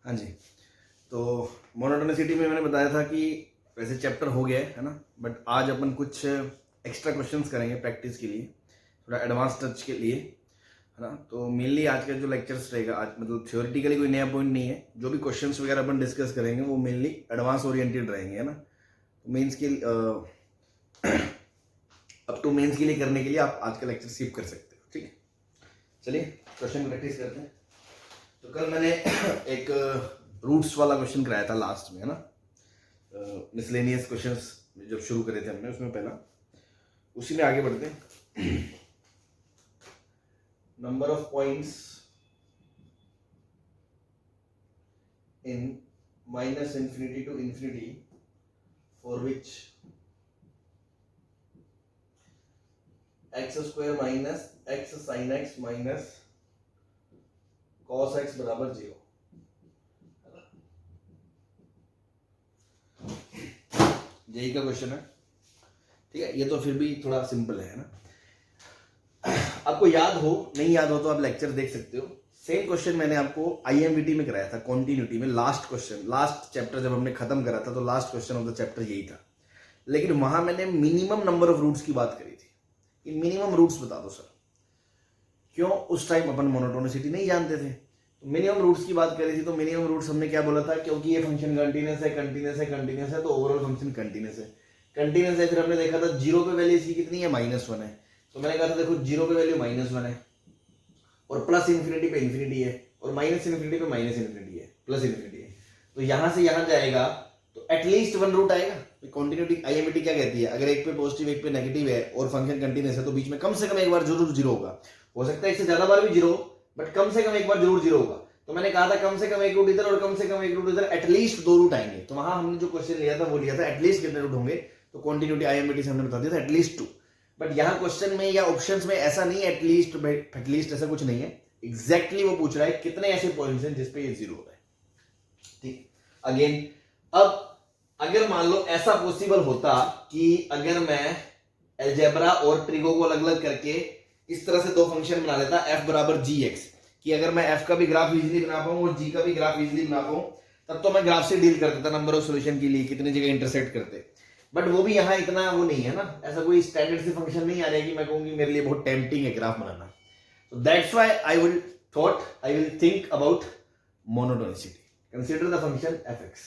हाँ जी, तो मोनोटोनिसिटी में मैंने बताया था कि वैसे चैप्टर हो गया है ना, बट आज अपन कुछ एक्स्ट्रा क्वेश्चंस करेंगे प्रैक्टिस के लिए, थोड़ा एडवांस टच के लिए, है ना। तो मेनली आज का जो लेक्चर्स रहेगा, आज मतलब थ्योरेटिकली कोई नया पॉइंट नहीं है, जो भी क्वेश्चंस वगैरह अपन डिस्कस करेंगे वो मेनली एडवांस ओरिएंटेड रहेंगे, है ना। तो मेंस के अप टू मेंस के लिए करने के लिए आप आज का लेक्चर स्किप कर सकते हो, ठीक है। चलिए क्वेश्चन प्रैक्टिस करते हैं। तो कल मैंने एक रूट्स वाला क्वेश्चन कराया था लास्ट में, है ना, मिसलेनियस क्वेश्चंस जब शुरू करे थे हमने, उसमें पहला उसी में आगे बढ़ते हैं। Number of points in minus infinity to infinity for which x square minus x sine x minus cos x बराबर 0। यही का क्वेश्चन है, ठीक है। ये तो फिर भी थोड़ा सिंपल है ना। आपको याद हो नहीं याद हो तो आप लेक्चर देख सकते हो। सेम क्वेश्चन मैंने आपको आईएमवीटी में कराया था, कॉन्टिन्यूटी में। लास्ट क्वेश्चन, लास्ट चैप्टर जब हमने खत्म करा था तो last question of the chapter यही था, लेकिन वहां मैंने मिनिमम नंबर ऑफ रूट्स की बात करी थी कि मिनिमम रूट्स बता दो सर। क्यों? उस टाइम अपन मोनोटोनिसिटी नहीं जानते थे, तो मिनिमम रूट्स की बात करी थी। तो मिनिमम रूट्स हमने क्या बोला था, क्योंकि ये फंक्शन कंटिन्यूस है, कंटिन्यूस है, कंटिन्यूस है, तो ओवरऑल फंक्शन कंटिन्यूस है, कंटिन्यूस है। फिर हमने देखा था जीरो पे वैल्यू इसकी कितनी है, -1 है। तो मैंने कहा था देखो जीरो पे वैल्यू -1 है, और प्लस इन्फिनिटी पे इन्फिनिटी है, और माइनस इन्फिनिटी पे माइनस इन्फिनिटी है, प्लस इन्फिनिटी है। तो यहां से यहां जाएगा तो एटलीस्ट वन रूट आएगा। कॉन्टिन्यूटी आईएमवीटी क्या कहती है, अगर एक पे पॉजिटिव एक पे नेगेटिव है और फंक्शन कंटिन्यूस है तो बीच में कम से कम एक बार जरूर जीरो होगा। हो सकता है इससे ज्यादा बार भी जीरो, बट कम से कम एक बार जरूर जीरो होगा। तो मैंने कहा था कम से कम एक रूट इधर और कम से कम एक रूट इधर, एटलीस्ट 2 रूट आएंगे। तो वहां हमने जो क्वेश्चन लिया था वो लिया था एटलीस्ट कितने रूट होंगे, तो कॉन्टिन्यूटी आईएमवीटी से हमने बता दिया था एटलीस्ट 2। बट यहाँ क्वेश्चन में या ऑप्शंस में ऐसा नहीं है एटलीस्ट ऐसा कुछ नहीं है। एग्जैक्टली वो पूछ रहा है कितने ऐसे पॉइंट्स हैं जिसपे ये जीरो होता है, ठीक। अगेन, अब अगर मान लो ऐसा पॉसिबल होता कि अगर मैं अलजेब्रा और ट्रिगो को अलग अलग करके इस तरह से दो फंक्शन बना लेता, f बराबर जी एक्स, कि अगर मैं f का भी ग्राफ इजीली बना पाऊं और g का भी ग्राफ इजीली बना पाऊं, तब तो मैं ग्राफ से डील कर देता, नंबर ऑफ सॉल्यूशन के लिए कितने जगह इंटरसेक्ट करते। बट वो भी यहाँ इतना वो नहीं है ना, ऐसा कोई स्टैंडर्ड से फंक्शन नहीं आ रहा है कि मैं कहूंगी मेरे लिए बहुत टेम्पटिंग है graph banana. So that's why I will think about monotonicity. Consider the function fx.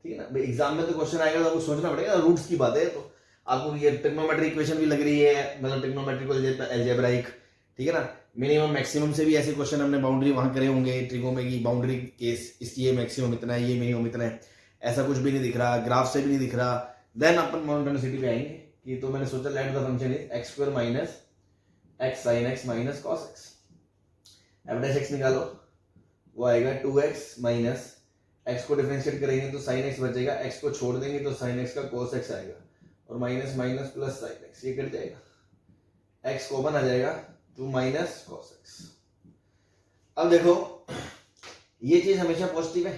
ठीक है ना। भाई एग्जाम में तो क्वेश्चन आएगा तो आपको सोचना पड़ेगा, रूट्स की बात है तो आपको ये ट्रिग्नोमेट्रिक इक्वेशन भी लग रही है, मतलब ट्रिग्नोमेट्रिक अलजेब्राइक, ठीक है ना। मिनिमम मैक्सिमम से भी ऐसे क्वेश्चन हमने बाउंड्री वहां करे होंगे, ट्रिगो में की बाउंड्री केस, इसलिए मैक्सिमम इतना है, ये मिनिमम इतना है, ऐसा कुछ भी नहीं दिख रहा, ग्राफ से भी नहीं दिख रहा। देन अपन मोनोटोनिसिटी पे आएंगे कि तो मैंने सोचा late the function is x square minus x sine x minus cos x. F dash x निकालो, वो आएगा 2x माइनस एक्स को डिफरेंशिएट करेंगे तो साइन एक्स बचेगा, एक्स को छोड़ देंगे तो साइन एक्स का कोस एक्स आएगा, और minus minus plus sine x, ये कट जाएगा, एक्स कॉमन आ जाएगा तो माइनस कॉस एक्स। अब देखो ये चीज हमेशा पॉजिटिव है,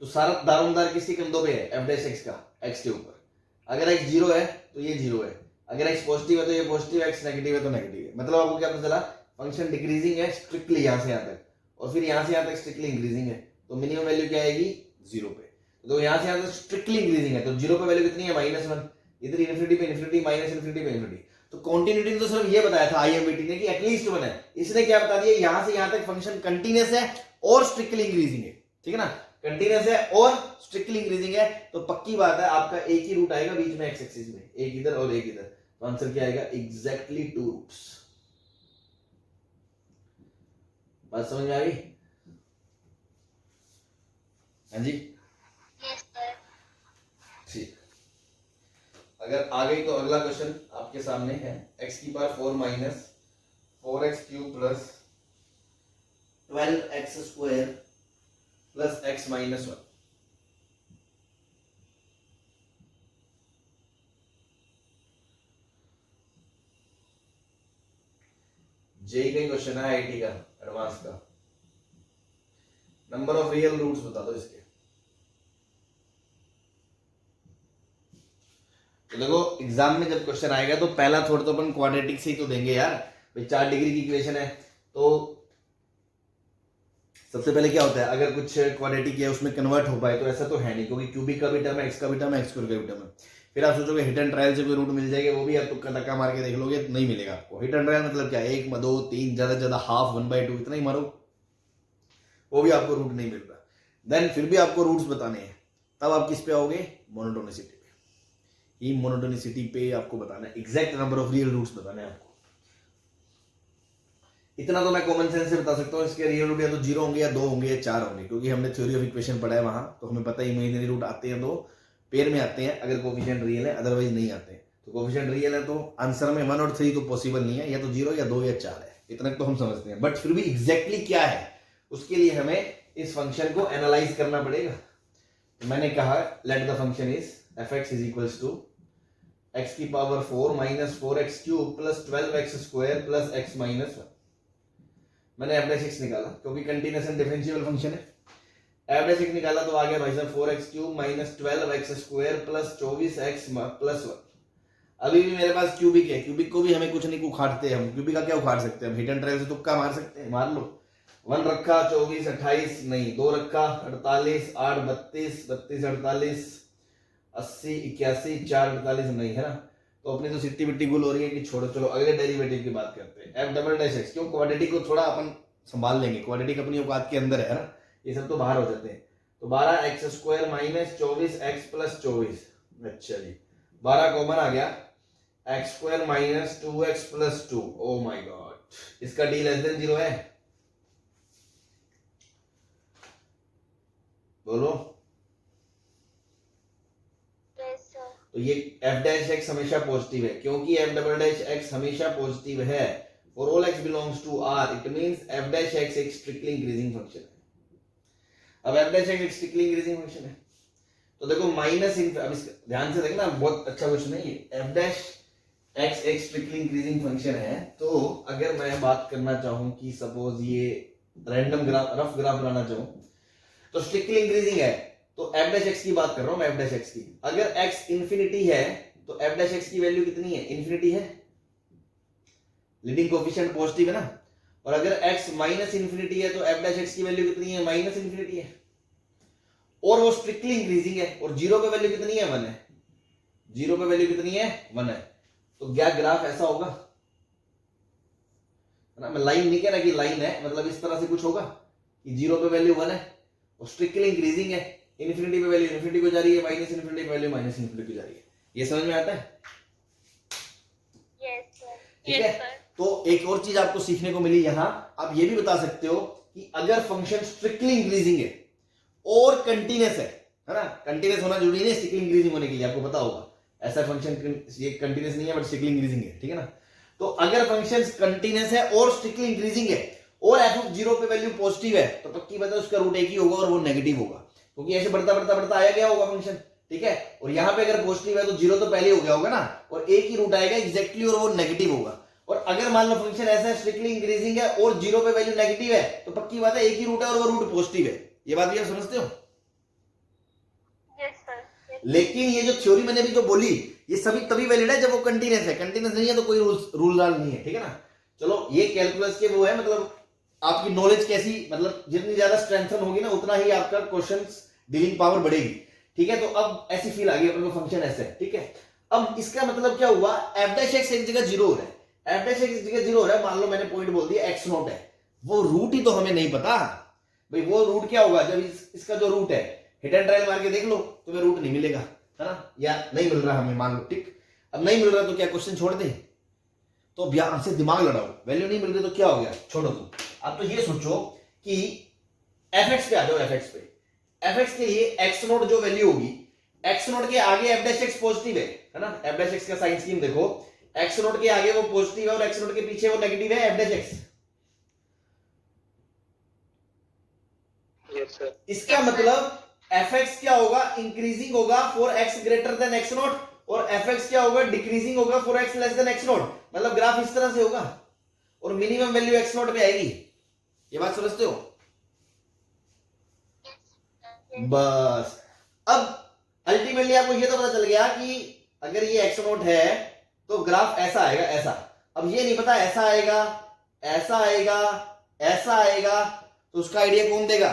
तो सारा दारोमदार किसके कंधों पे है, एफ डैश एक्स का, एक्स के ऊपर। अगर एक्स जीरो है तो ये जीरो है, अगर एक्स पॉजिटिव है तो ये पॉजिटिव, एक्स नेगेटिव है तो नेगेटिव है। मतलब आपको क्या पता चला, फंक्शन डिक्रीजिंग है स्ट्रिक्टली यहां से यहां तक, और फिर यहां से यहां तक स्ट्रिक्टली इंक्रीजिंग है, तो मिनिमम वैल्यू क्या आएगी, 0 पे। तो यहां से यहां तक स्ट्रिक्टली इंक्रीजिंग है, तो 0 पे वैल्यू कितनी है, -1, इधर इन्फिनिटी पे इन्फिनिटी, माइनस इन्फिनिटी पे इन्फिनिटी। तो कॉन्टिन्यूटी ने तो सिर्फ ये बताया था आईएमवीटी ने कि एटलीस्ट 1 है, इसने क्या बता दिया, यहां से यहां तक फंक्शन कंटिन्यूअस है और स्ट्रिक्टली इंक्रीजिंग है, ठीक है ना। कंटिन्यूअस है और स्ट्रिक्टली इंक्रीजिंग है, तो पक्की बात है आपका एक ही रूट आएगा बीच में एक्स एक्सिस में, एक इधर और एक इधर, तो आंसर क्या आएगा, एग्जैक्टली 2 रूट्स। बात समझ में आ गई? हाँ जी, ठीक। अगर आ गई तो अगला क्वेश्चन आपके सामने है, x की power 4 minus 4x cube plus 12x square plus x minus 1। JEE का क्वेश्चन है, आईटी का, एडवांस का। नंबर ऑफ रियल रूट्स बता दो इसके। तो देखो एग्जाम में जब क्वेश्चन आएगा तो पहला थोड़ा तो अपन क्वाड्रेटिक से ही तो देंगे यार। भाई 4 डिग्री की इक्वेशन है तो सबसे पहले क्या होता है, अगर कुछ क्वाड्रेटिक है उसमें कन्वर्ट हो पाए तो ऐसा तो है नहीं, क्योंकि क्यूबिक का भी टर्म है, एक्स का भी टर्म है, एक्स स्क्वायर का भी टर्म है। फिर आप सोचोगे हिट एंड ट्रायल से कोई रूट मिल जाएगा, वो भी आप तुक्का धक्का मार के देख लोगे, नहीं मिलेगा आपको। हिट एंड ट्रायल मतलब क्या है, 1, 2, 3, ज्यादा से ज्यादा हाफ, 1/2 इतना ही मारो, वो भी आपको रूट नहीं मिल रहा। देन फिर भी आपको रूट्स बताने हैं, तब आप किस पे आओगे, मोनोटोनिसिटी पे। ये मोनोटोनिसिटी पे आपको बताना है, exact number of real roots बताने हैं आपको। इतना तो मैं कॉमन सेंस से बता सकता हूँ, इसके रियल रूट या तो 0 होंगे या 2 होंगे या 4 होंगे, क्योंकि हमने थ्योरी ऑफ इक्वेशन पढ़ा है वहां, तो हमें पता है इमेजिनरी रूट आते हैं तो पेयर में आते हैं अगर कोफिशिएंट रियल है, अदरवाइज नहीं आते हैं। तो कोफिशिएंट रियल है तो आंसर में 1 और 3 तो पॉसिबल नहीं है, या तो 0 या 2 या 4 है, इतना तो हम समझते हैं। बट फिर भी एग्जैक्टली क्या है उसके लिए हमें इस फंक्शन को एनालाइज करना पड़ेगा। तो मैंने कहा let the function is fx इज इक्वल्स टू x की power 4 minus 4x cube plus 12x square plus x minus 1। मैंने f' निकाला क्योंकि कंटीन्यूअस एंड डिफरेंशिएबल फंक्शन है। f' निकाला तो आ गया भाई साहब 4x cube minus 12x square plus 24x plus 1। अभी भी मेरे पास क्यूबिक है, क्यूबिक को भी हमें कुछ नहीं उखाड़ते हम, क्यूबिक का क्या उखाड़ सकते हैं हम, हिट एंड ट्रायल से तुक्का मार सकते हैं, मार लो। 1 रखा 24 28 नहीं, 2 रखा 48 8 32 32 48 80 81 4 48 नहीं है ना। तो अपनी तो सिट्टी बिट्टी गुल हो रही है कि छोड़ो, चलो अगले डेरिवेटिव की बात करते हैं। एफ डबल डैश एक्स, क्यों, क्वाड्रेटिक को थोड़ा अपन संभाल लेंगे, क्वाड्रेटिक अपनी औकात के अंदर है ना, ये सब तो बाहर हो जाते हैं। तो 12x square minus 24x plus 24, अच्छा जी 12 कॉमन आ गया, x square minus 2x plus 2। Oh my God, इसका d लेस देन 0 है, बोलो। तो ये f डैश x हमेशा पॉजिटिव है, क्योंकि f डबल डैश x हमेशा पॉजिटिव है, और all x belongs to r, it means f dash x एक स्ट्रिक्टली इंक्रीजिंग फंक्शन है। अब f डैश x एक स्ट्रिक्टली इंक्रीजिंग फंक्शन है, तो देखो माइनस, अब इसका ध्यान से देखना, बहुत अच्छा क्वेश्चन है ये। f डैश x एक स्ट्रिक्टली इंक्रीजिंग फंक्शन है, तो अगर मैं बात करना चाहूं कि सपोज ये रैंडम ग्राफ, रफ ग्राफ बनाना चाहूं, तो स्ट्रिक्टली इंक्रीजिंग है, तो f डैश x की बात कर रहा हूं मैं, f डैश x की। अगर x इंफिनिटी है तो f डैश x की वैल्यू कितनी है, इंफिनिटी है, लीडिंग कोएफिशिएंट पॉजिटिव है ना। और अगर x माइनस इंफिनिटी है तो f डैश x की वैल्यू कितनी है, माइनस इंफिनिटी है, और वो स्ट्रिक्टली इंक्रीजिंग है, और 0 पे वैल्यू कितनी है, 1 है, 0 पे वैल्यू कितनी है, 1 है। तो क्या ग्राफ ऐसा होगा ना, मैं लाइन नहीं कह रहा कि लाइन है, मतलब इस तरह से कुछ होगा कि 0 पे वैल्यू 1 है और स्ट्रिक्टली इंक्रीजिंग है, इन्फिनिटी पे वैल्यू इन्फिनिटी को जा रही है, माइनस इन्फिनिटी पे वैल्यू माइनस इन्फिनिटी को जा रही है। ये समझ में आता है? Yes sir. ठीक है, तो एक और चीज आपको सीखने को मिली यहां, आप ये भी बता सकते हो कि अगर फंक्शन स्ट्रिक्टली इंक्रीजिंग है और कंटीन्यूअस है ना, कंटीन्यूअस होना जरूरी नहीं स्ट्रिक्टली इंक्रीजिंग होने के लिए, आपको पता होगा ऐसा फंक्शन ये कंटीन्यूअस नहीं है बट स्ट्रिक्टली इंक्रीजिंग है, ठीक है ना। तो अगर फंक्शन कंटीन्यूअस है और स्ट्रिक्टली इंक्रीजिंग है और f ऑफ 0 पे वैल्यू पॉजिटिव है, तो पक्की बात है उसका रूट एक ही होगा और वो नेगेटिव होगा, क्योंकि ऐसे बढ़ता बढ़ता बढ़ता आया गया होगा फंक्शन, ठीक है। और यहाँ पे अगर पॉजिटिव है तो 0 तो पहले हो गया होगा ना, और एक ही रूट आएगा एग्जैक्टली और वो नेगेटिव होगा। और अगर मान लो फंक्शन ऐसा है स्ट्रिक्टली इंक्रीजिंग है और 0 पे वैल्यू नेगेटिव है, तो पक्की बात है एक ही रूट है और वो रूट पॉजिटिव है। ये बात भी आप समझते हो? Yes sir. लेकिन ये जो थ्योरी मैंने अभी जो बोली, ये सभी तभी वैलिड है जब वो कंटीन्यूअस है, कंटीन्यूअस नहीं है तो कोई रूल नहीं है, ठीक है ना। चलो ये कैलकुलस के वो है, मतलब आपकी नॉलेज कैसी, मतलब जितनी ज्यादा स्ट्रेंथन होगी ना उतना ही आपका क्वेश्चंस डीलिंग पावर बढ़ेगी, ठीक है। तो अब ऐसी फील आ गई अपने को फंक्शन ऐसे है, ठीक है। अब इसका मतलब क्या हुआ, f डैश x एक जगह 0 हो रहा है, f डैश x एक जगह 0 हो रहा है, मान लो मैंने पॉइंट बोल दिया x नॉट है, वो रूट ही तो हमें नहीं पता भाई, वो रूट क्या होगा जब इसका जो रूट है, हिट एंड ट्रायल मार के देख लो तो फिर रूट नहीं मिलेगा, है ना, या नहीं मिल रहा हमें, मान लो ठीक। अब नहीं मिल रहा तो क्या क्वेश्चन छोड़ दे, तो अब यहां से दिमाग लड़ाओ, वैल्यू नहीं मिल रही तो क्या हो गया, छोड़ो तुम। अब तो ये सोचो कि fx पे आ जाओ, fx पे, fx के लिए x नोट जो वैल्यू होगी, x नोट के आगे f डैश x पॉजिटिव है ना, f डैश x का साइन स्कीम देखो, x नोट के आगे वो पॉजिटिव है और x नोट के पीछे वो नेगेटिव है, f dash x। Yes sir. इसका मतलब fx क्या होगा, इंक्रीजिंग होगा for x greater then x note, और fx क्या होगा, डिक्रीजिंग होगा for x less than x note. मतलब ग्राफ इस तरह से होगा और मिनिमम वैल्यू x नोट पे आएगी। ये बात समझते हो? बस अब अल्टीमेटली आपको ये तो पता चल गया कि अगर ये x नोट है तो ग्राफ ऐसा आएगा, ऐसा। अब ये नहीं पता ऐसा आएगा, ऐसा आएगा, ऐसा आएगा, तो उसका आइडिया कौन देगा?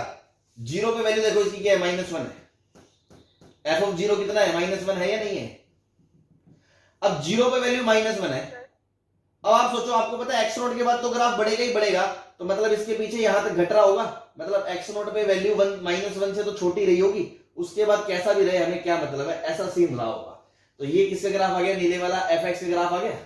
जीरो पे वैल्यू देखो इसकी क्या है, -1 है। एफ ऑफ जीरो कितना है? -1 है या नहीं है? अब जीरो पे वैल्यू -1 है। अब आप सोचो, आपको पता है एक्स नोट के बाद तो ग्राफ बढ़ेगा ही बढ़ेगा, तो मतलब इसके पीछे यहां तक घट रहा होगा, मतलब एक्स नोट पे वैल्यू -1 से तो छोटी रही होगी, उसके बाद कैसा भी रहे हमें क्या मतलब है, ऐसा सीन रहा होगा। तो ये किसका ग्राफ आ गया? नीले वाला एफ एक्स का ग्राफ आ गया।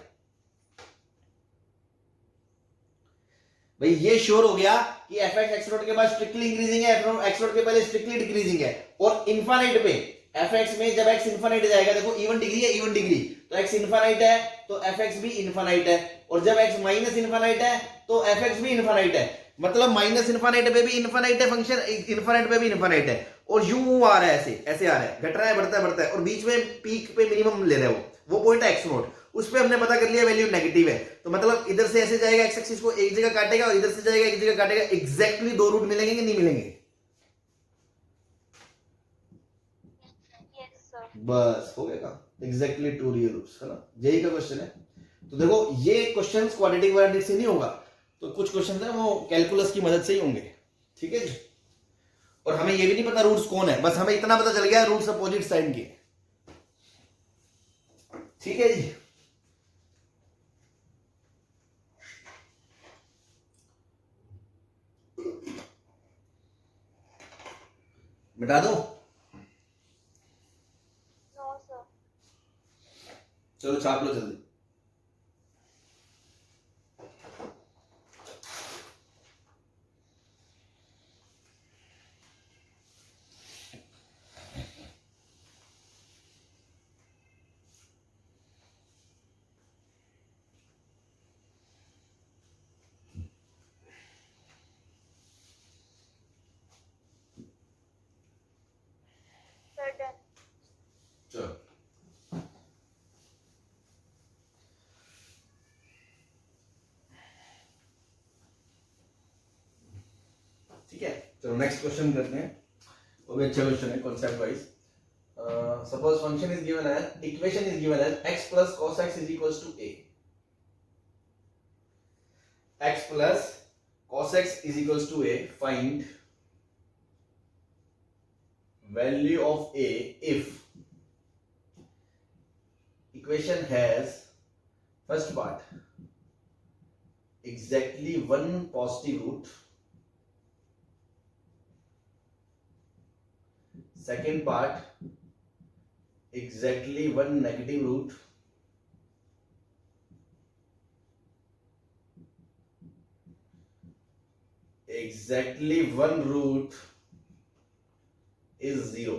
भाई ये श्योर हो गया कि एफ एक्स एक्स नोट के बाद स्ट्रिक्टली इंक्रीजिंग है, एक्स नोट के पहले स्ट्रिक्टली डिक्रीजिंग है, और इनफाइनाइट पे एफ एक्स में जब एक्स इनफाइनाइट जाएगा, देखो इवन डिग्री है, इवन डिग्री, तो एक्स इनफाइनाइट है तो एफ एक्स भी इनफाइनाइट है, और जब एक्स माइनस इनफाइनाइट है तो एफ एक्स भी इनफाइनाइट है, मतलब माइनस इनफाइनाइट पे भी इनफाइनाइट है फंक्शन, इनफाइनाइट पे भी इनफाइनाइट है, और यूं आ रहा है, ऐसे ऐसे आ रहा है, घट रहा है, बढ़ता है, और बीच में पीक पे मिनिमम ले रहे हो, वो पॉइंट है एक्स नोट, उस पे हमने पता कर लिया वैल्यू नेगेटिव है, तो मतलब इधर से ऐसे जाएगा, एक्स एक्सिस को एक जगह काटेगा और इधर से जाएगा एक जगह काटेगा, एग्जैक्टली दो रूट मिलेंगे कि नहीं मिलेंगे? बस हो गया काम, एग्जैक्टली टू रियल रूट्स, है ना, यही का क्वेश्चन है। तो देखो ये क्वेश्चंस क्वाड्रेटिक क्वाड्रेटिक से नहीं होगा, तो कुछ क्वेश्चंस है वो कैलकुलस की मदद से ही होंगे, ठीक है जी। और हमें ये भी नहीं पता रूट्स कौन है, बस हमें इतना पता चल गया रूट्स अपोजिट साइड के, ठीक है जी। मिटा दो, चलो छाप लो जल्दी। चलो ठीक है, चलो नेक्स्ट क्वेश्चन करते हैं, वो भी अच्छा क्वेश्चन है concept wise. Suppose function is given as, equation is given as x plus cos x is equals to a, x plus cos x is equals to a, find value of a if equation has first part exactly one positive root, second part exactly one negative root, exactly one root is 0,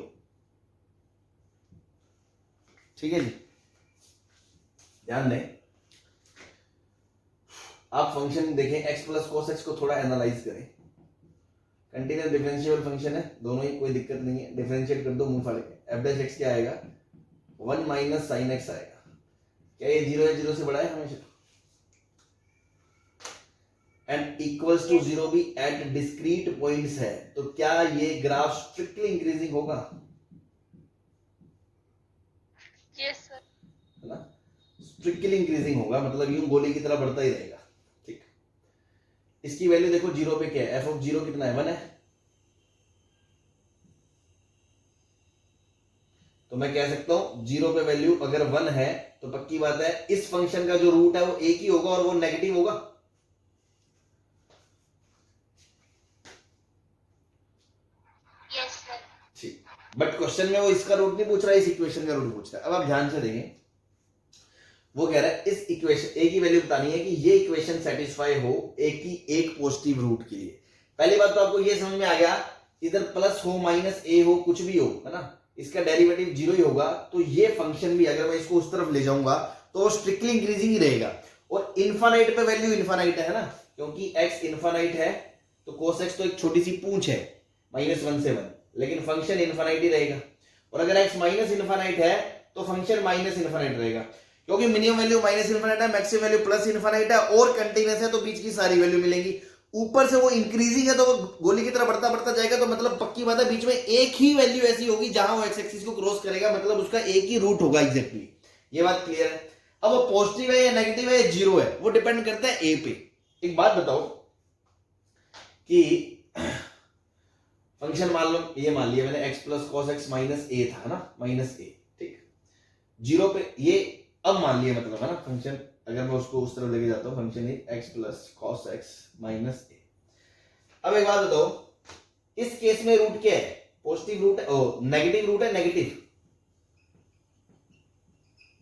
ठीक है जी। ध्यान दें, आप function देखें x plus cos x को थोड़ा analyse करें, continuous differentiable function है, दोनों ही कोई दिक्कत नहीं है, डिफरेंशिएट कर दो मुंह फाड़ के, f डैश x क्या आएगा? 1 माइनस साइन x आएगा, क्या ये 0 है, 0 से बड़ा है हमेशा, एंड इक्वल्स टू 0 भी एट डिस्क्रीट पॉइंट्स है, तो क्या ये ग्राफ स्ट्रिक्टली इंक्रीजिंग होगा? यस सर, है ना, स्ट्रिक्टली इंक्रीजिंग होगा, मतलब यूं गोली की तरह बढ़ता ही रहेगा, ठीक। इसकी वैल्यू देखो 0 पे क्या है, एफ ऑफ 0 कितना है? 1 है, तो मैं कह सकता हूं 0 पे वैल्यू अगर 1 है तो पक्की बात है इस फंक्शन का जो रूट है वो एक ही होगा और वो नेगेटिव होगा। Yes sir. ठीक, बट क्वेश्चन में वो इसका रूट नहीं पूछ रहा है, इस इक्वेशन का रूट पूछ रहा है। अब आप ध्यान से देखें, वो कह रहा है इस इक्वेशन ए की वैल्यू बतानी है कि ये इक्वेशन सेटिस्फाई हो ए की एक पॉजिटिव रूट के लिए। पहली बात तो आपको ये समझ में आ गया, इधर प्लस हो माइनस ए हो कुछ भी हो, है ना, इसका डेरिवेटिव 0 ही होगा, तो ये फंक्शन भी अगर मैं इसको उस तरफ ले जाऊंगा तो वो स्ट्रिक्टली इंक्रीजिंग ही रहेगा। और इनफाइनाइट पे वैल्यू इनफाइनाइट है ना, क्योंकि x इनफाइनाइट है तो cos x तो एक छोटी सी पूंछ है -1 से 1, लेकिन फंक्शन इनफाइनाइट ही रहेगा। और अगर x माइनस इनफाइनाइट है तो फंक्शन माइनस इनफाइनाइट रहेगा, क्योंकि मिनिमम वैल्यू माइनस इनफाइनाइट है, मैक्सिमम वैल्यू प्लस इनफाइनाइट है और कंटीन्यूअस है, तो बीच की सारी वैल्यू मिलेंगी। ऊपर से वो इंक्रीजिंग है तो वो गोली की तरह बढ़ता बढ़ता जाएगा, तो मतलब पक्की बात है बीच में एक ही वैल्यू ऐसी होगी जहां वो एक्स एक्सिस को क्रॉस करेगा, मतलब उसका एक ही रूट होगा एग्जैक्टली। ये बात क्लियर है। अब वो पॉजिटिव है या नेगेटिव है या 0 है वो डिपेंड करता है ए पे। एक बात बताओ कि फंक्शन मान लो ये मान लिया मैंने x plus cos x minus a था ना, माइनस ए, ठीक, जीरो पे ये अब मान लिया मतलब है ना फंक्शन, अगर मैं उसको उस तरफ लेके जाता हूँ function is x plus cos x minus a. अब एक बात बताओ, इस केस में रूट क्या है, पॉजिटिव रूट है, नेगेटिव रूट है, नेगेटिव,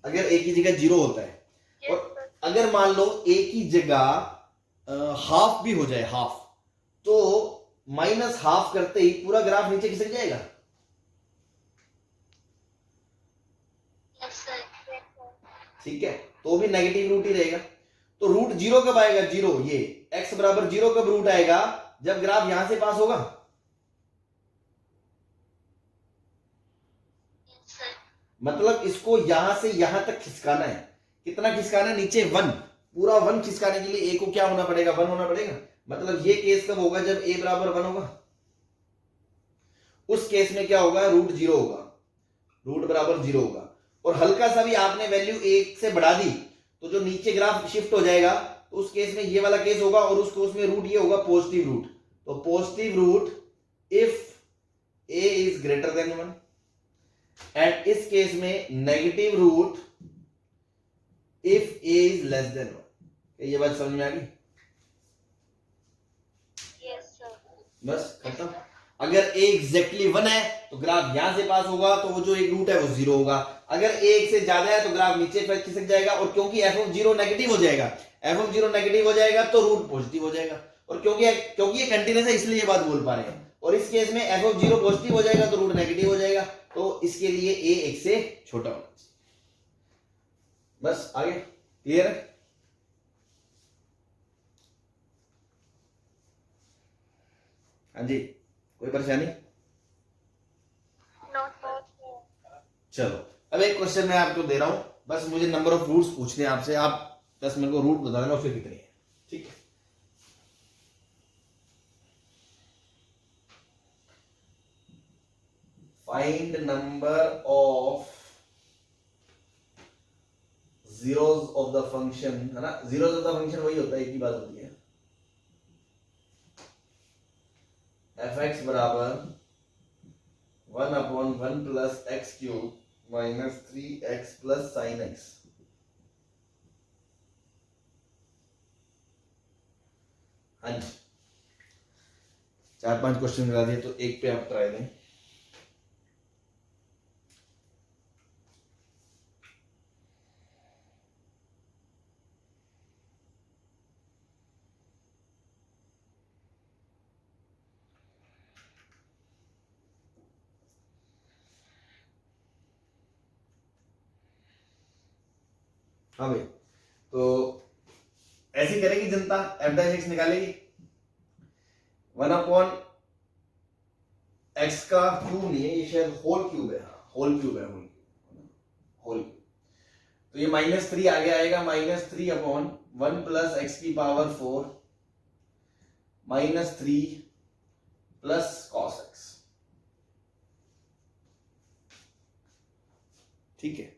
अगर ए की जगह जीरो होता है, Yes, और sir. अगर मान लो ए की जगह हाफ भी हो जाए, हाफ, तो माइनस हाफ करते ही पूरा ग्राफ नीचे खिसक जाएगा। Yes, sir. Yes, sir. ठीक है, तो भी नेगेटिव रूट ही रहेगा। तो रूट जीरो कब आएगा, जीरो, ये x बराबर जीरो कब रूट आएगा, जब ग्राफ यहां से पास होगा। Yes, sir. मतलब इसको यहां से यहां तक खिसकाना है, कितना खिसकाना है, नीचे वन, पूरा वन खिसकाने के लिए ए को क्या होना पड़ेगा, वन होना पड़ेगा। मतलब ये केस कब होगा, जब ए बराबर वन होगा, उस केस में क्या होगा, रूट जीरो होगा, रूट बराबर जीरो होगा। और हल्का सा भी आपने वैल्यू एक से बढ़ा दी तो जो नीचे ग्राफ शिफ्ट हो जाएगा, तो उस केस में ये वाला केस होगा, और उस केस में रूट ये होगा पॉजिटिव रूट। तो positive root if a is greater than one, and इस केस में negative root if a is less than one. ये बात समझ में आ गई, Yes, sir. बस खत्म। अगर ए एग्जैक्टली वन है तो ग्राफ यहां से पास होगा, तो वो जो एक रूट है वो जीरो होगा। अगर ए एक से ज्यादा है तो ग्राफ नीचे खिसक जाएगा, और क्योंकि एफ ऑफ जीरो नेगेटिव हो जाएगा, एफ ऑफ जीरो नेगेटिव हो जाएगा तो रूट पॉजिटिव हो जाएगा। और क्योंकि ये कंटिन्यूस है इसलिए ये बात बोल पा रहे हैं। और इस केस में एफ ऑफ जीरो पॉजिटिव हो जाएगा तो रूट नेगेटिव हो जाएगा, तो इसके लिए ए एक से छोटा होना चाहिए। बस आगे क्लियर है। हाँ जी, कोई परेशानी। No, sir. चलो अब एक क्वेश्चन मैं आपको दे रहा हूं, बस मुझे नंबर ऑफ रूट्स पूछने हैं आपसे, आप बस मेरे को रूट बता देना फिर कितनी है, ठीक है। Find number of zeros of the function, है ना, जीरोस ऑफ द फंक्शन वही होता है, एक ही बात होती है, एफ एक्स बराबर one upon one plus x cube minus three x plus sine x. हाँ जी, 4-5 क्वेश्चन मिला दिए, तो एक पे आप ट्राई दें। हाँ भाई, तो ऐसी करेगी जनता, एफ डैश एक्स निकालेगी, वन अपॉन एक्स का क्यूब नहीं है, ये शायद होल क्यूब है, होल क्यूब है, होल क्यूब। तो ये माइनस थ्री आगे आएगा, minus three upon one plus x की power four minus three plus cos x, ठीक है,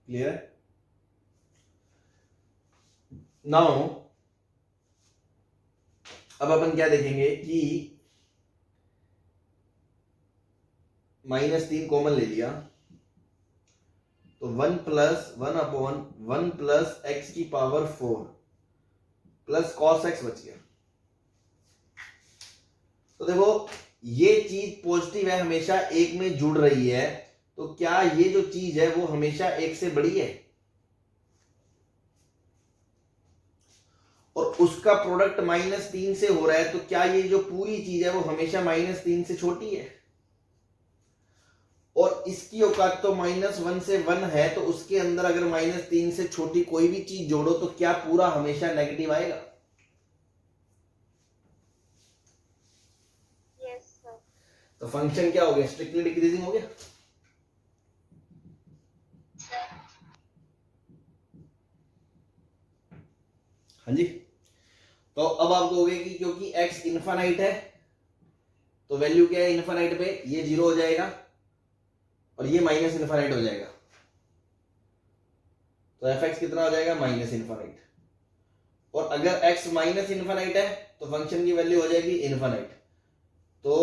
क्लियर है। नाउ अब अपन क्या देखेंगे कि माइनस तीन कॉमन ले लिया, तो one plus one upon one plus x की power four plus cos x बच गया। तो देखो ये चीज पॉजिटिव है, हमेशा एक में जुड़ रही है, तो क्या ये जो चीज है वो हमेशा एक से बड़ी है, और उसका प्रोडक्ट माइनस तीन से हो रहा है, तो क्या ये जो पूरी चीज है वो हमेशा माइनस तीन से छोटी है। और इसकी औकात तो माइनस वन से वन है, तो उसके अंदर अगर माइनस तीन से छोटी कोई भी चीज जोड़ो तो क्या पूरा हमेशा नेगेटिव आएगा। Yes, sir. तो फंक्शन क्या हो गया, स्ट्रिक्टली डिक्रीजिंग हो गया। Sir. हाँ जी, तो अब आप कहोगे कि क्योंकि x इनफाइनाइट है तो वैल्यू क्या है इनफाइनाइट पे, ये जीरो हो जाएगा और ये माइनस इनफाइनाइट हो जाएगा, तो एफ एक्स कितना हो जाएगा, माइनस इनफाइनाइट। और अगर x माइनस इन्फानाइट है तो फंक्शन की वैल्यू हो जाएगी इन्फानाइट। तो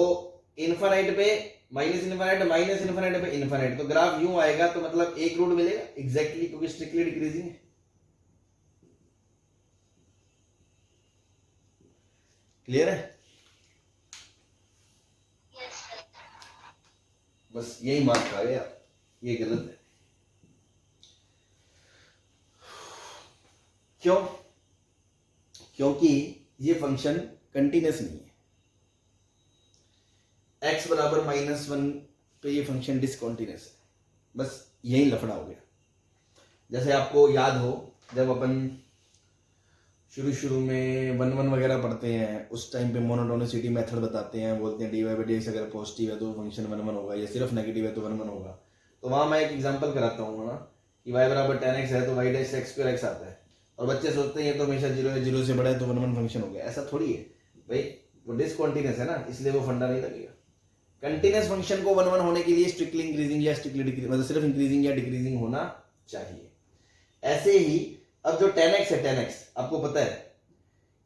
इन्फानाइट पे माइनस इन्फानाइट पे इन्फानाइट, तो ग्राफ यूं आएगा, तो मतलब एक रूट मिलेगा एग्जैक्टली, क्योंकि स्ट्रिक्टली डिक्रीजिंग है। क्लियर है? Yes, sir. बस यही मार्क आ गया, ये गलत है। क्यों? क्योंकि ये फंक्शन कंटिन्यूस नहीं है। x बराबर -1 पे ये फंक्शन डिसकंटिन्यूस है। बस यही लफड़ा हो गया। जैसे आपको याद हो, जब अपन शुरू में 1 वगैरह पढ़ते हैं, उस टाइम पे मोनोटोनिसिटी मेथड बताते हैं, बोलते हैं dy/dx अगर पॉजिटिव है तो फंक्शन 1 होगा, या सिर्फ नेगेटिव है तो 1 होगा। तो वहां मैं एक एग्जांपल कराता हूँ ना, कि y बराबर 10x है तो y डैश x² आता है, और बच्चे सोचते हैं ये तो हमेशा 0 है, 0 से बड़ा है तो 1 फंक्शन हो गया। ऐसा थोड़ी है भाई, वो डिसकंटिन्यूस है ना, इसलिए वो फंडा नहीं लगेगा। कंटिन्यूस फंक्शन को 1 होने के लिए स्ट्रिक्टली इंक्रीजिंग या स्ट्रिक्टली डिक्रीजिंग, मतलब सिर्फ इंक्रीजिंग या डिक्रीजिंग होना चाहिए। ऐसे ही अब जो 10x है, 10x आपको पता है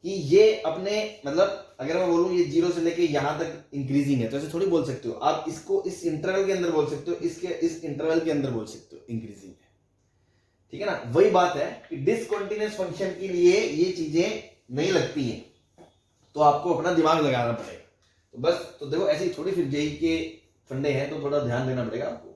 कि ये अपने, मतलब अगर मैं बोलूं ये 0 से लेके यहां तक इंक्रीजिंग है, तो ऐसे थोड़ी बोल सकते हो आप। इसको इस इंटरवल के अंदर बोल सकते हो, इसके इस इंटरवल के अंदर बोल सकते हो इंक्रीजिंग है, ठीक है ना। वही बात है कि डिसकंटिन्यूअस फंक्शन के लिए ये चीजें नहीं लगती हैं, तो आपको अपना दिमाग लगाना पड़ेगा। तो बस, तो देखो ऐसे ही थोड़ी, फिर जेई के फंडे हैं तो थोड़ा ध्यान देना पड़ेगा आपको।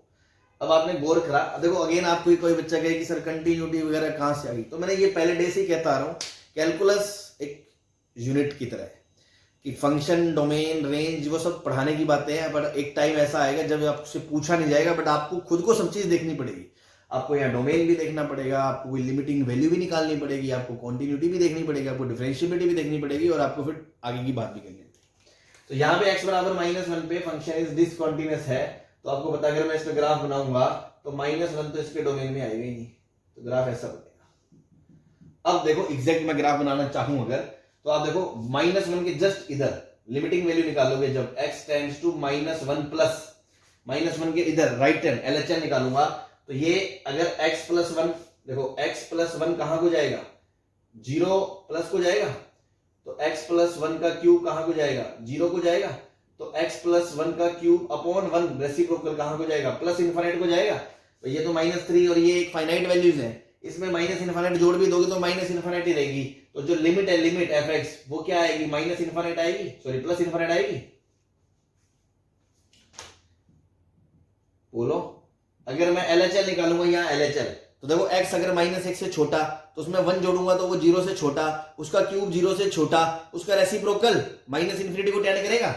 अब आपने गौर करा, देखो अगेन आपको कोई बच्चा कहे कि सर कंटिन्यूटी वगैरह कहां से आ गई, तो मैंने ये पहले डे से ही कहता आ रहा हूं, कैलकुलस एक यूनिट की तरह है कि फंक्शन, डोमेन, रेंज, वो सब पढ़ाने की बातें हैं, बट एक टाइम ऐसा आएगा जब आपसे पूछा नहीं जाएगा, बट आपको खुद को सब चीज देखनी पड़ेगी। आपको यहाँ डोमेन भी देखना पड़ेगा, आपको कोई लिमिटिंग वैल्यू भी निकालनी पड़ेगी, आपको कॉन्टिन्यूटी भी देखनी पड़ेगी, आपको डिफरेंशिएबिलिटी भी देखनी पड़ेगी, और आपको फिर आगे की बात भी करनी पड़ेगी। तो यहाँ पे x बराबर -1 पे फंक्शन इज डिसकंटिन्यूअस है, तो आपको पता, अगर मैं इसका ग्राफ बनाऊंगा तो -1 तो इसके डोमेन में आएगा ही नहीं, तो ग्राफ ऐसा बनेगा। अब देखो एग्जैक्ट मैं ग्राफ बनाना चाहूं अगर, तो आप देखो -1 के जस्ट इधर लिमिटिंग वैल्यू निकालोगे, जब x टेंड्स टू -1 प्लस -1 के इधर राइट हैंड LHS निकालूंगा, तो ये अगर x प्लस 1, देखो x प्लस 1 कहां को जाएगा, 0 प्लस को जाएगा, तो x प्लस 1 का क्यूब कहां को जाएगा, 0 को जाएगा, तो x प्लस 1 का क्यूब अपॉन 1 रेसिप्रोकल कहां को जाएगा, प्लस इनफाइनाइट को जाएगा। तो ये तो -3 और ये एक फाइनाइट वैल्यूज है, इसमें माइनस इनफाइनाइट जोड़ भी दोगे तो माइनस इनफाइनाइट ही रहेगी। तो जो लिमिट है, लिमिट fx, वो क्या आएगी, माइनस इनफाइनाइट आएगी, सॉरी प्लस इनफाइनाइट आएगी। बोलो, अगर मैं LHL निकालूंगा यहाँ LHL, तो देखो x अगर -1 से छोटा, तो उसमें 1 जोड़ूंगा तो वो 0 से छोटा, उसका क्यूब 0 से छोटा, उसका रेसिप्रोकल -∞ को टेंड करेगा।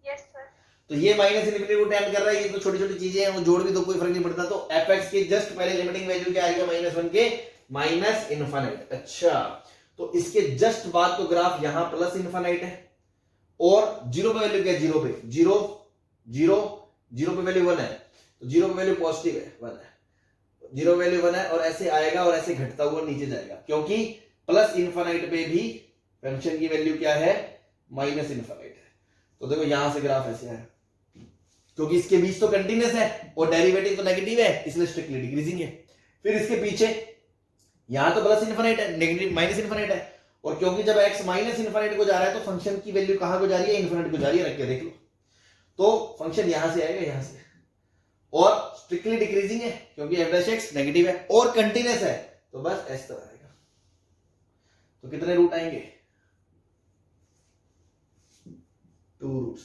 Yes, sir. तो ये -∞ को टेंड कर रहा है, ये तो छोटी छोटी चीजें हैं, वो जोड़ भी तो कोई फर्क नहीं पड़ता। तो fx के जस्ट पहले लिमिटिंग वैल्यू क्या आएगा, -1 के -∞। अच्छा, तो इसके जस्ट बाद तो ग्राफ यहां प्लस इनफाइनाइट है, और 0 पे वैल्यू क्या है, 0 पे 0 0 0 पे वैल्यू 1 है, तो 0 पे वैल्यू पॉजिटिव है, 1 है, 0 वैल्यू 1 है, और ऐसे आएगा और ऐसे घटता हुआ नीचे जाएगा, क्योंकि प्लस इनफाइनाइट पे भी फंक्शन की वैल्यू क्या है, माइनस इनफाइनाइट है। तो देखो यहां से ग्राफ ऐसे है, क्योंकि इसके बीच तो कंटिन्यूअस है और डेरिवेटिव तो नेगेटिव है, इसलिए स्ट्रिक्टली डिक्रीजिंग है। फिर इसके पीछे यहां तो प्लस इनफाइनाइट है, नेगेटिव माइनस इनफाइनाइट है, और क्योंकि जब x माइनस इनफाइनाइट को जा रहा है तो फंक्शन की वैल्यू कहां को जा रही है, इनफाइनाइट को जा रही है, रख के देख लो। तो फंक्शन यहां से आएगा, यहां से, और स्ट्रिक्टली डिक्रीजिंग है क्योंकि f' नेगेटिव है और कंटिन्यूअस है, तो बस इस तरह आएगा। तो कितने रूट आएंगे, 2 रूट्स।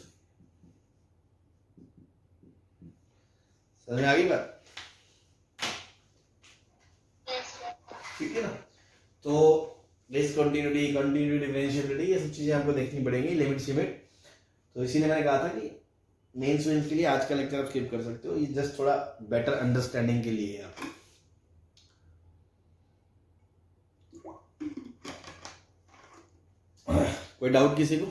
समझ में आ गई बात? Yes, sir. ठीक है ना। तो डिसकंटिन्यूटी, कंटिन्यूटी, डिफरेंशिएबिलिटी, ये सब चीजें आपको देखनी पड़ेंगी, लिमिट शिमिट। तो इसीलिए मैंने कहा था कि मेंस वेंस के लिए आज का लेक्चर आप स्किप कर सकते हो, ये जस्ट थोड़ा बेटर अंडरस्टैंडिंग के लिए है आपको। कोई डाउट किसी को?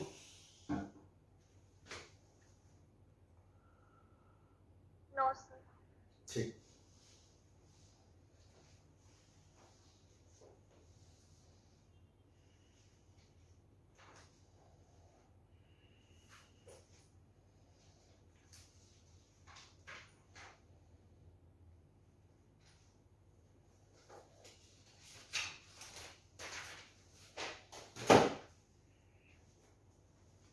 No, sir. ठीक।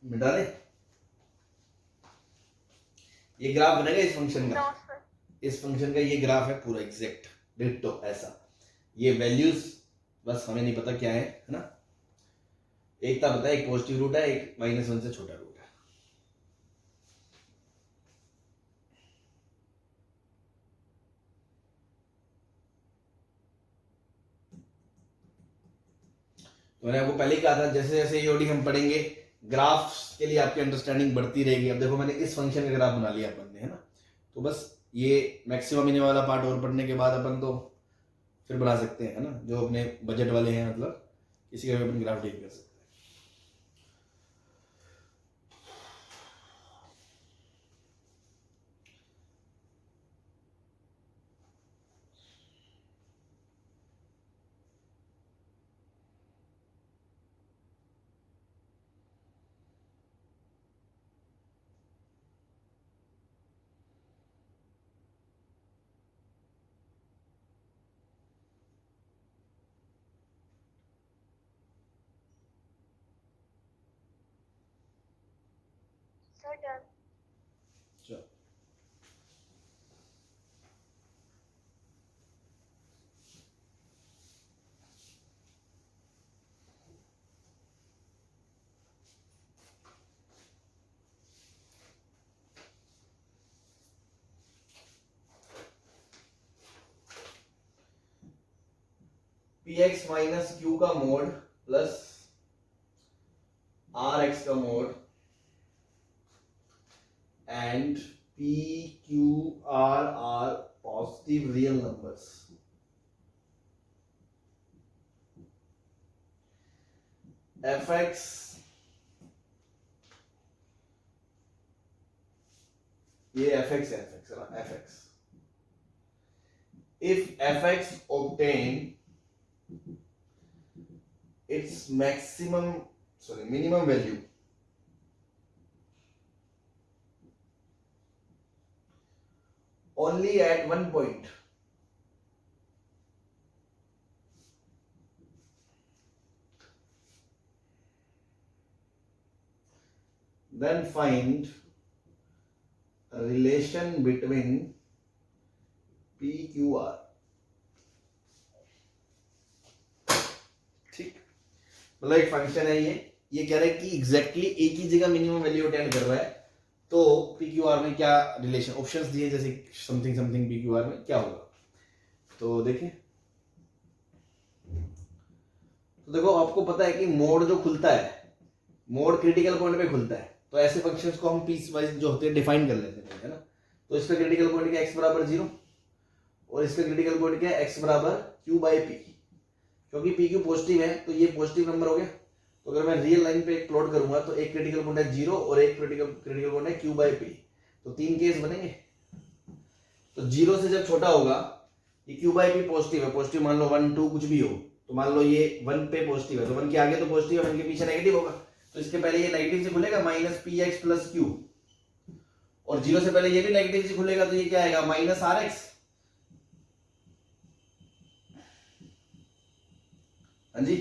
मिटा दे, ये ग्राफ बनेगा इस फंक्शन का, No, sir. इस फंक्शन का ये ग्राफ है पूरा एग्जैक्ट डिट्टो ऐसा। ये वैल्यूज बस हमें नहीं पता क्या है ना, एक तो पता है एक पॉजिटिव रूट है, एक -1 से छोटा रूट है। तो मैंने आपको पहले ही कहा था जैसे जैसे ईओडी हम पढ़ेंगे ग्राफ्स के लिए आपकी अंडरस्टैंडिंग बढ़ती रहेगी। अब देखो मैंने इस फंक्शन का ग्राफ बना लिया अपन ने, है ना, तो बस ये मैक्सिमम मिनिमम वाला पार्ट और पढ़ने के बाद अपन तो फिर बना सकते हैं, है ना, जो अपने बजट वाले हैं, मतलब किसी का भी अपन ग्राफ ठीक कर सकते हैं। Sir, done. चलो px माइनस क्यू का मोड प्लस आर एक्स का mode and P Q R positive real numbers. fx ये fx है ना, fx if fx obtain its minimum value only at one point, then find a relation between p q r। ठीक, मतलब एक function है ये कह रहा है कि एग्जैक्टली एक ही जगह मिनिमम वैल्यू अटेंड कर रहा है, तो पी क्यू आर में क्या रिलेशन, ऑप्शंस दिए जैसे something something P Q R में क्या होगा। तो देखिए, तो देखो आपको पता है कि मोड जो खुलता है, मोड क्रिटिकल पॉइंट पे खुलता है, तो ऐसे फंक्शंस को हम पीस वाइज जो होते हैं डिफाइन कर लेते हैं, है ना। तो इसका क्रिटिकल पॉइंट क्या है, x बराबर 0, और इसका क्रिटिकल पॉइंट क्या है, x बराबर q बाई पी। क्योंकि पी क्यू पॉजिटिव है तो ये पॉजिटिव नंबर हो गया, तो अगर मैं रियल लाइन पे एक प्लॉट करूंगा तो एक क्रिटिकल पॉइंट है 0 और एक क्रिटिकल पॉइंट है q बाई पी, तो 3 केस बनेंगे। तो 0 से जब छोटा होगा, ये q बाई पी पॉजिटिव है, पॉजिटिव मान लो 1 2 कुछ भी हो, तो मान लो ये 1 पे पॉजिटिव है, तो 1 के आगे तो पॉजिटिव है, 1 के पीछे नेगेटिव होगा, तो इसके पहले ये नेगेटिव से खुलेगा minus P x plus Q, और 0 से पहले ये भी नेगेटिव से खुलेगा, तो ये क्या आएगा माइनस आर एक्स। हाँ जी,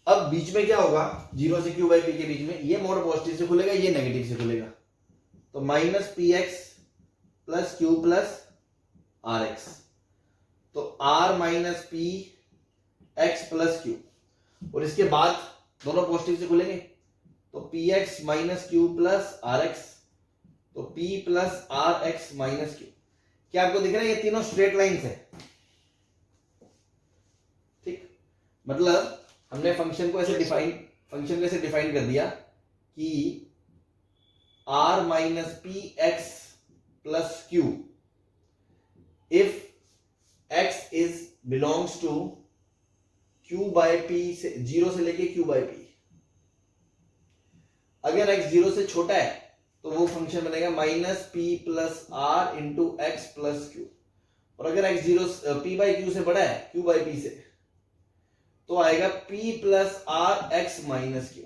अब बीच में क्या होगा, 0 से q बाई पी के बीच में ये मोड पॉजिटिव से खुलेगा, ये नेगेटिव से खुलेगा, तो minus P x plus Q plus are X, तो are minus P x plus Q, और इसके बाद दोनों पॉजिटिव से खुलेंगे, तो P X minus Q plus are X, तो p plus are x minus Q. क्या आपको दिख रहा है ये तीनों स्ट्रेट लाइंस है। ठीक, मतलब हमने फंक्शन को ऐसे डिफाइन कर दिया कि r minus P x plus q if x is belongs to q by p से 0 से लेके q बाई पी। अगर x 0 से छोटा है तो वो फंक्शन बनेगा minus p plus r into x plus Q, और अगर x 0 p बाई क्यू से बड़ा है q बाई पी से, तो आएगा p plus are x minus q.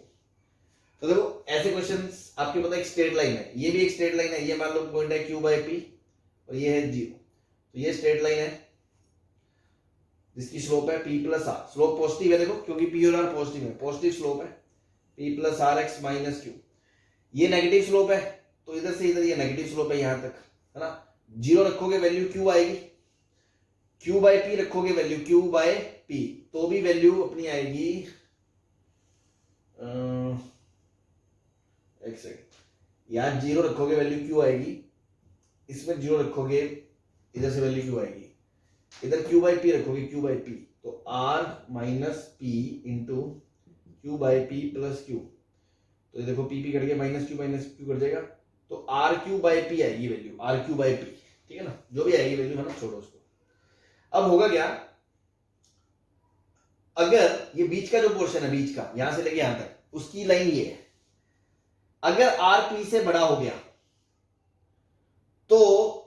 तो देखो ऐसे क्वेश्चंस आपके पता एक स्ट्रेट लाइन है, ये भी एक स्ट्रेट लाइन है, ये मान लो पॉइंट है q बाई पी और ये है 0, तो ये स्ट्रेट लाइन है जिसकी स्लोप है p plus r, slope positive है देखो क्योंकि p और r पॉजिटिव है, पॉजिटिव स्लोप है p plus are x minus q. ये नेगेटिव स्लोप है, तो इधर से इधर ये नेगेटिव स्लोप है यहां तक, है ना। 0 रखोगे वैल्यू क्यू आएगी, क्यू बाय पी रखोगे वैल्यू क्यू बाय पी, तो भी वैल्यू अपनी आएगी एक सेकंड, यहां 0 रखोगे वैल्यू क्यू आएगी, इसमें 0 रखोगे इधर से वैल्यू क्यू आएगी, इधर क्यू बाय पी रखोगे क्यू बाय पी, तो are minus p into q by p plus q, तो ये देखो पी कट गया, माइनस क्यू कट जाएगा, तो आर क्यू बाय पी आएगी value, r q by p, ठीक है ना, जो भी आएगी वैल्यू है ना, छोड़ो उसको। अब होगा क्या, अगर ये बीच का जो पोर्शन है, बीच का यहां से लेके यहां तक, उसकी लाइन ये है, अगर आर पी से बड़ा हो गया तो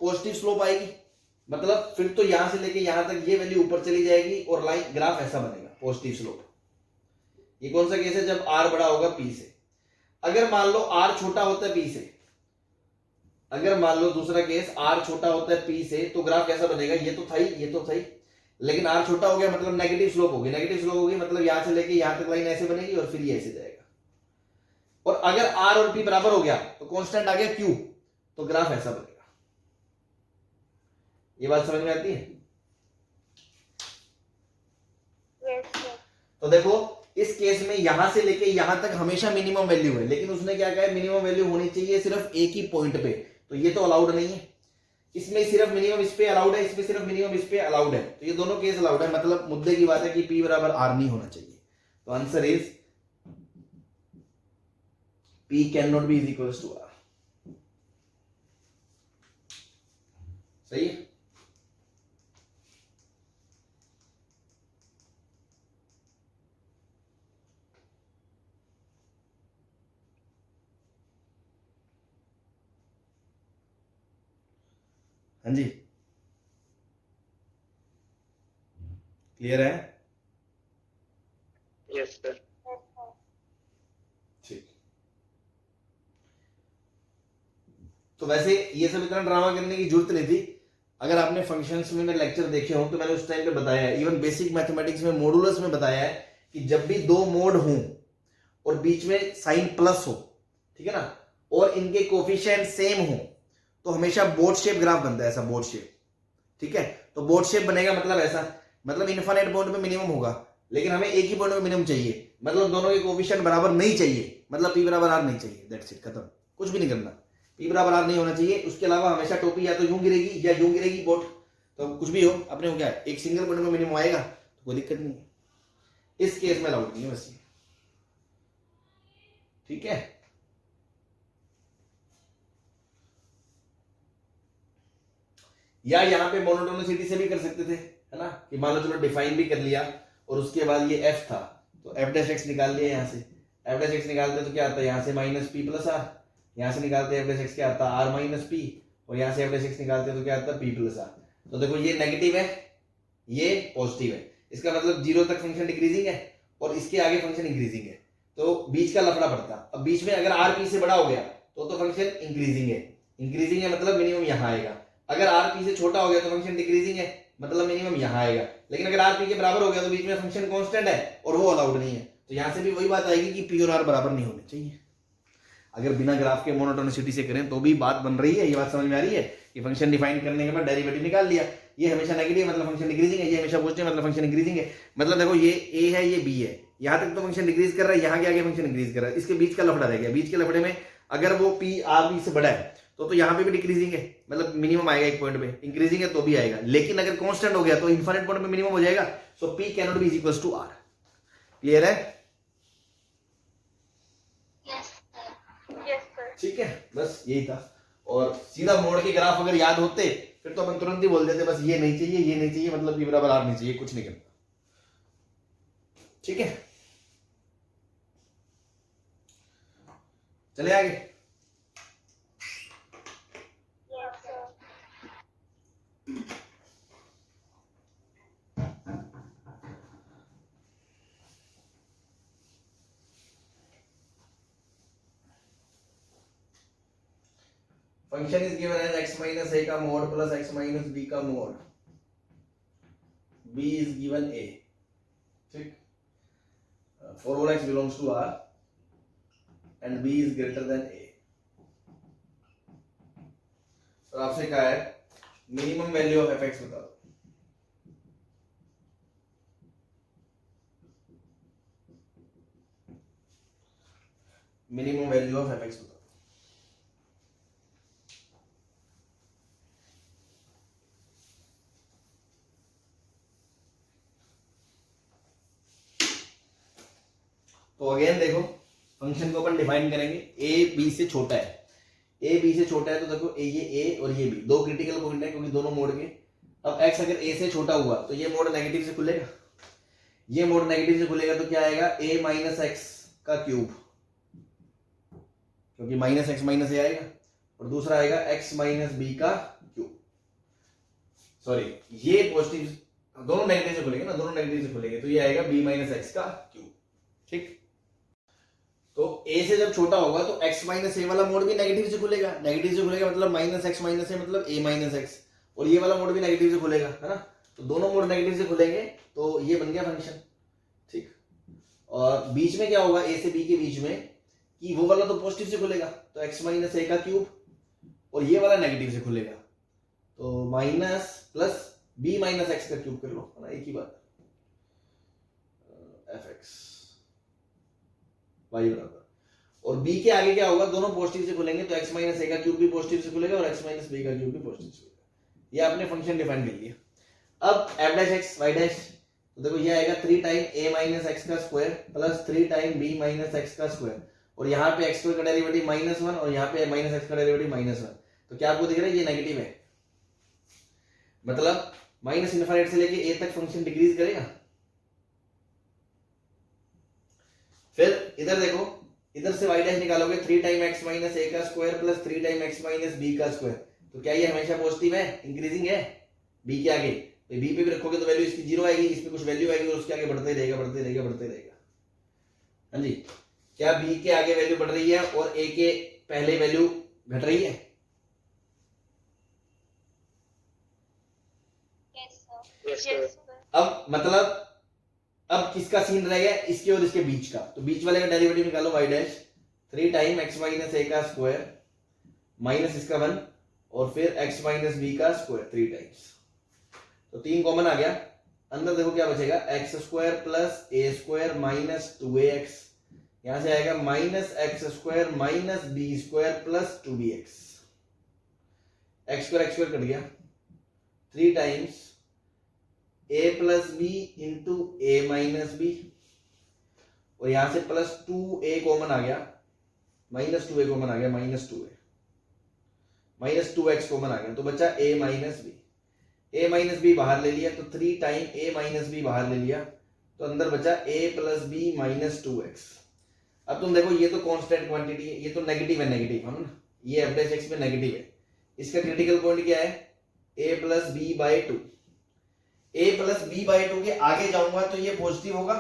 पॉजिटिव स्लोप आएगी, मतलब फिर तो यहां से लेके यहां तक ये वैल्यू ऊपर चली जाएगी और लाइन ग्राफ ऐसा बनेगा पॉजिटिव स्लोप। ये कौन सा केस है, जब आर बड़ा होगा पी से। अगर मान लो आर छोटा होता है पी से, अगर मान लो दूसरा केस आर छोटा होता है पी से, तो ग्राफ कैसा बनेगा, ये तो था ही, ये तो था ही, लेकिन आर छोटा हो गया मतलब नेगेटिव स्लोप होगी, नेगेटिव स्लोप होगी मतलब यहां से लेके यहां तक लाइन ऐसे बनेगी और फिर ये ऐसे जाएगा। और अगर आर और पी बराबर हो गया तो कांस्टेंट आ गया क्यू, तो ग्राफ ऐसा बनेगा। ये बात समझ में आती है? Yes, sir. तो देखो इस केस में यहां से लेके यहां तक हमेशा मिनिमम वैल्यू है, लेकिन उसने क्या कहा है, मिनिमम वैल्यू होनी चाहिए सिर्फ एक ही पॉइंट पे, तो ये तो अलाउड नहीं है। इसमें सिर्फ मिनिमम इस पे अलाउड है, इसमें सिर्फ मिनिमम इस पे अलाउड है, तो ये दोनों केस अलाउड है, मतलब मुद्दे की बात है कि P बराबर R नहीं होना चाहिए। तो answer is P can not be is equals to R। सही है? हाँ जी, क्लियर है? Yes sir. Yes, sir. ठीक। तो वैसे ये सब इतना ड्रामा करने की जरूरत नहीं थी। अगर आपने फंक्शंस में लेक्चर देखे हो तो मैंने उस टाइम पे बताया है, इवन बेसिक मैथमेटिक्स में मॉडुलस में बताया है कि जब भी दो मोड हों और बीच में साइन प्लस हो, ठीक है ना, और इनके कोफिशिएंट सेम हो, तो हमेशा बोट शेप ग्राफ बनता है, ऐसा बोट शेप, ठीक है। तो बोट शेप बनेगा मतलब ऐसा, मतलब इनफाइनाइट पॉइंट पे मिनिमम होगा, लेकिन हमें एक ही पॉइंट पे मिनिमम चाहिए, मतलब दोनों के कोफिशिएंट बराबर नहीं चाहिए, मतलब P बराबर R नहीं चाहिए, दैट्स इट, खत्म, कुछ भी नहीं करना। P बराबर R नहीं होना चाहिए, उसके अलावा हमेशा टोपी या तो यूं गिरेगी या यूं गिरेगी बोट, तो कुछ भी हो अपने को क्या है, एक सिंगल पॉइंट में मिनिमम आएगा तो कोई दिक्कत नहीं है। इस केस में अलाउड नहीं है बस ये, ठीक है। या यहाँ पे मोनोटोनिसिटी से भी कर सकते थे, है ना, कि मान लो चलो डिफाइन भी कर लिया और उसके बाद ये f था तो f डैश x निकाल लिया, यहाँ से f डैश x निकालते तो क्या आता है, यहाँ से माइनस p प्लस r, यहाँ से निकालते f डैश x क्या आता है r माइनस p, और यहाँ से f डैश x निकालते तो क्या आता है p प्लस r। तो देखो ये नेगेटिव है, ये पॉजिटिव है, इसका मतलब 0 तक फंक्शन डिक्रीजिंग है और इसके आगे फंक्शन इंक्रीजिंग है, तो बीच का लफड़ा पड़ता। अब बीच में अगर r p से बड़ा हो गया तो फंक्शन इंक्रीजिंग है, इंक्रीजिंग है मतलब मिनिमम यहाँ आएगा, अगर आर पी से छोटा हो गया तो फंक्शन डिक्रीजिंग है, मतलब मिनिमम यहाँ आएगा, लेकिन अगर आर पी के बराबर हो गया तो बीच में फंक्शन कांस्टेंट है और वो अलाउड नहीं है, तो यहाँ से भी वही बात आएगी कि पी और आर बराबर नहीं होने चाहिए। अगर बिना ग्राफ के मोनोटोनिसिटी से करें तो भी बात बन रही है, ये बात समझ में आ रही है कि फंक्शन डिफाइन करने के बाद डेरिवेटिव निकाल लिया, ये हमेशा नेगेटिव मतलब फंक्शन डिक्रीजिंग है, ये हमेशा पॉजिटिव मतलब फंक्शन इंक्रीजिंग है, मतलब देखो ये ए है ये बी है, यहाँ तक तो फंक्शन डिक्रीज कर रहा है, यहाँ के आगे फंक्शन इंक्रीज कर रहा है, इसके बीच का लफड़ा रह गया, बीच के लफड़े में अगर वो पी आर बी से बड़ा है तो यहाँ पे भी डिक्रीजिंग है, मतलब मिनिमम आएगा एक पॉइंट पे, इंक्रीजिंग है तो भी आएगा, लेकिन अगर कांस्टेंट हो गया तो इनफाइनाइट पॉइंट पे मिनिमम हो जाएगा, so P can not be equals to R. Clear है? Yes, sir. Yes, sir. ठीक है, बस यही था। और सीधा मोड़ के ग्राफ अगर याद होते फिर तो अपन तुरंत ही बोल देते बस ये नहीं चाहिए, ये नहीं चाहिए, मतलब P बराबर R नहीं चाहिए, कुछ नहीं करना, ठीक है। चले आगे। Yes, sir. Function is given as x minus a का mod plus x minus b का mod, b is given a, ठीक, for all x belongs to R and b is greater than a, और आपसे कहा है minimum value of F x बता दो। Minimum value of F x बता दो। तो अगेन देखो फंक्शन को अपन डिफाइन करेंगे, ए बी से छोटा है, ए बी से छोटा है तो देखो ये ए और ये बी दो क्रिटिकल पॉइंट है क्योंकि दोनों मोड के। अब एक्स अगर ए से छोटा हुआ तो ये मोड नेगेटिव से खुलेगा, ये मोड नेगेटिव से खुलेगा तो क्या आएगा ए माइनस एक्स का क्यूब, क्योंकि माइनस एक्स माइनस ए आएगा, और दूसरा आएगा एक्स माइनस बी का क्यूब। सॉरी ये पॉजिटिव, दोनों नेगेटिव से खुलेंगे ना, दोनों नेगेटिव से खुलेंगे तो ये आएगा बी माइनस एक्स का क्यूब। ठीक, तो a से जब छोटा होगा तो x माइनस ए वाला मोड भी नेगेटिव से खुलेगा, नेगेटिव से खुलेगा मतलब माइनस एक्स माइनस ए मतलब a माइनस एक्स, और ये वाला मोड भी नेगेटिव से खुलेगा, है ना। तो दोनों मोड नेगेटिव से खुलेंगे तो ये बन गया फंक्शन। ठीक, और बीच में क्या होगा a से b के बीच में कि वो वाला तो पॉजिटिव से खुलेगा तो x माइनस ए का क्यूब, और ये वाला नेगेटिव से खुलेगा तो minus plus b minus x का क्यूब कर लो, है ना, एक ही बात एफ एक्स वाई बराबर। और b के आगे क्या होगा, दोनों पॉजिटिव से खुलेंगे तो x माइनस ए का क्यूब भी पॉजिटिव से खुलेगा और x माइनस बी का क्यूब भी पॉजिटिव से खुलेगा। ये आपने फंक्शन डिफाइन कर लिया। अब f dash x y dash, तो देखो ये आएगा 3 टाइम a माइनस एक्स का square plus 3 time b minus x का स्क्वायर, और यहाँ पे x स्क्वायर का डेरिवेटिव -1 और यहाँ पे माइनस एक्स का डेरिवेटिव -1। तो क्या आपको दिख रहा है ये नेगेटिव है, मतलब माइनस इनफाइनाइट से लेके a तक फंक्शन डिक्रीज करेगा। फिर इधर देखो, इधर से y डैश निकालोगे 3 टाइम x माइनस ए का square plus 3 time x minus B का स्क्वायर, तो क्या ये हमेशा पॉजिटिव है, इंक्रीजिंग है b के आगे, तो b पे भी रखोगे तो वैल्यू इसकी 0 आएगी, इस पे कुछ वैल्यू आएगी और उसके आगे बढ़ते रहेगा बढ़ते रहेगा बढ़ते रहेगा। हाँ जी, क्या b के आगे वैल्यू बढ़ रही है और a के पहले वैल्यू घट रही है? Yes, sir. अब मतलब अब किसका सीन रह गया, इसके और इसके बीच का, तो बीच वाले का डेरिवेटिव निकालो y dash 3 time x minus ए का स्क्वायर माइनस इसका 1 और फिर x माइनस बी का स्क्वायर 3 टाइम्स, तो 3 कॉमन आ गया, अंदर देखो क्या बचेगा X square plus A square minus 2ax, यहां से आएगा minus X square minus B square plus 2bx, X square cut गया 3 times a plus B into A minus B, और यहां से प्लस 2a कॉमन आ गया, माइनस 2a कॉमन आ गया, minus 2a minus 2x common आ गया, तो बचा a minus b, a minus b बाहर ले लिया तो 3 टाइम a माइनस बी बाहर ले लिया, तो अंदर बचा a plus B minus 2x। अब तुम देखो ये तो कांस्टेंट क्वांटिटी है, ये तो नेगेटिव है, नेगेटिव है ना, ये एफ डैश एक्स में नेगेटिव है, इसका क्रिटिकल पॉइंट क्या है a plus b by 2, a plus b by 2 के आगे जाऊंगा तो ये पॉजिटिव होगा,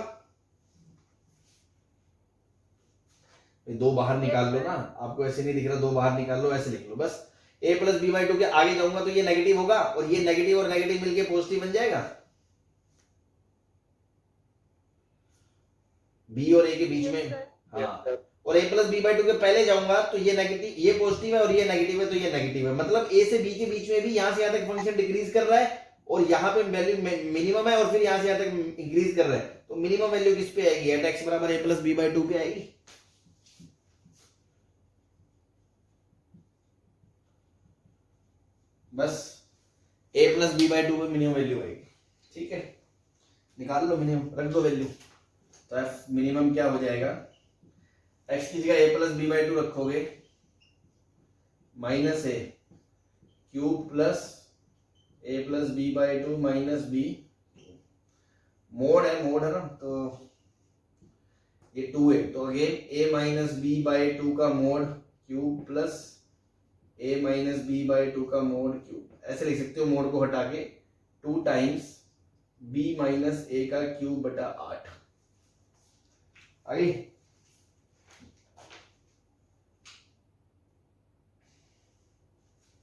दो बाहर निकाल लो ना, आपको ऐसे नहीं दिख रहा, दो बाहर निकाल लो, ऐसे लिख लो बस, a प्लस बी बाई 2 के आगे जाऊंगा तो ये नेगेटिव होगा, और ये नेगेटिव और नेगेटिव मिलके पॉजिटिव बन जाएगा, b और a के बीच में, हाँ, और a प्लस बी बाई 2 के पहले जाऊंगा तो ये नेगेटिव, ये पॉजिटिव है और ये नेगेटिव है, तो ये नेगेटिव है, मतलब a से b के बीच में भी यहां से यहां तक फंक्शन डिक्रीज कर रहा है, और यहाँ पे वैल्यू मिनिमम है और फिर यहाँ से यहाँ तक इंक्रीज कर रहा है, तो मिनिमम वैल्यू किस पे आएगी, एट एक्स बराबर a प्लस बी बाई 2 पे आएगी। बस a प्लस बी बाई 2 पे मिनिमम वैल्यू आएगी, ठीक है, निकाल लो मिनिमम, रख दो वैल्यू, तो f मिनिमम क्या हो जाएगा, x की जगह a प्लस बी बाई 2 रखोगे minus a cube plus a plus b by 2 minus b, mod है ना, तो ये 2a, तो again a minus b by 2 का mod cube plus a minus b by 2 का मोड क्यूब, ऐसे लिख सकते हो, मोड को हटा के 2 टाइम्स b माइनस a का क्यूब बटा 8 आगे।